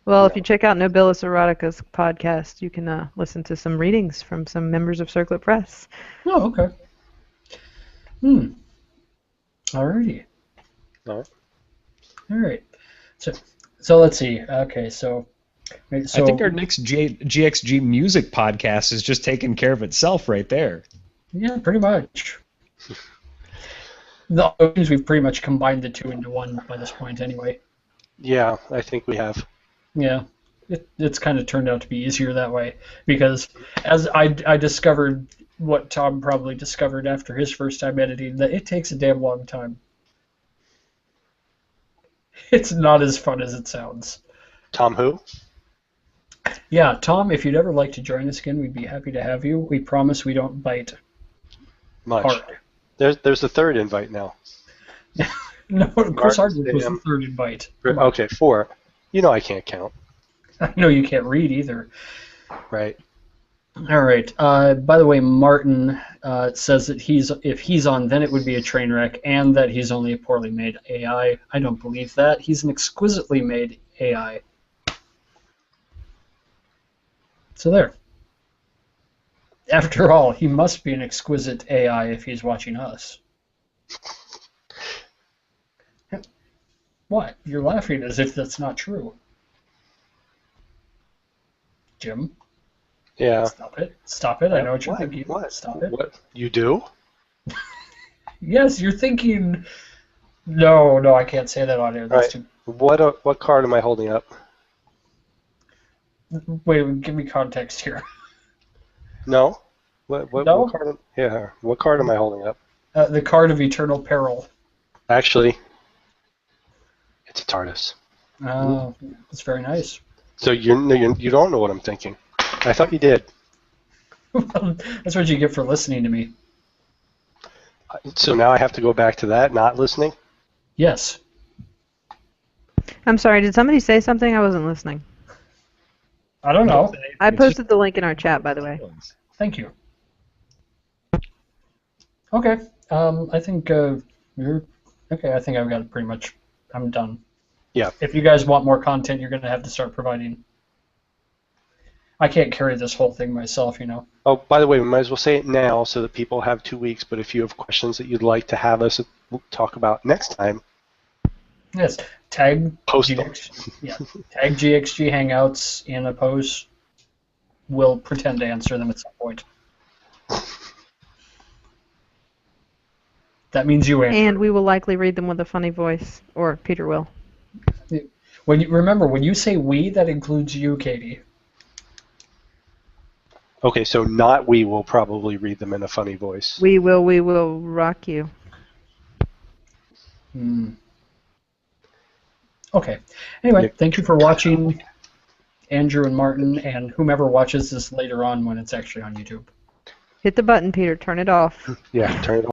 Well, if you check out Nobilis Erotica's podcast, you can listen to some readings from some members of Circlet Press. Oh, okay. Alrighty. All Alright. So let's see. Okay, so I think our next GXG music podcast is just taking care of itself right there. Yeah, pretty much. The things we've pretty much combined the two into one by this point anyway. Yeah, I think we have. Yeah. It's kind of turned out to be easier that way, because as I discovered what Tom probably discovered after his first time editing, that it takes a damn long time. It's not as fun as it sounds. Tom who? Yeah, Tom, if you'd ever like to join us again, we'd be happy to have you. We promise we don't bite Much. hard. There's a third invite now. No, Chris Hardwick was Sam. the third invite. Okay, 4. You know I can't count. I know you can't read either. Right. All right. By the way, Martin says that if he's on, then it would be a train wreck, and that he's only a poorly made AI. I don't believe that. He's an exquisitely made AI. So there. After all, he must be an exquisite AI if he's watching us. What? You're laughing as if that's not true. Jim? Yeah. Stop it. Stop it. I know what you're thinking. What? Stop it. What? You do? Yes, you're thinking... No, I can't say that on air. That's Right. What card am I holding up? Wait, give me context here. No? What No? What card am I holding up? The card of eternal peril. Actually, it's a TARDIS. Oh, that's very nice. So you don't know what I'm thinking. I thought you did. That's what you get for listening to me. So now I have to go back to that, not listening? Yes. I'm sorry, did somebody say something? I wasn't listening. I don't know. I posted the link in our chat, by the way. Thank you. Okay. I think you're Okay, I think I've got it pretty much. I'm done. Yeah. If you guys want more content, you're going to have to start providing. I can't carry this whole thing myself, you know. Oh, by the way, we might as well say it now so that people have 2 weeks. But if you have questions that you'd like to have us talk about next time, Yes, tag post them. tag GXG Hangouts in a post. We'll pretend to answer them at some point. That means you answer. And we will likely read them with a funny voice, or Peter will. When you say we, that includes you, Katie. Okay, so not we will probably read them in a funny voice. We will rock you. Okay. Anyway, thank you for watching, Andrew and Martin, and whomever watches this later on when it's actually on YouTube. Hit the button, Peter. Turn it off. Yeah, turn it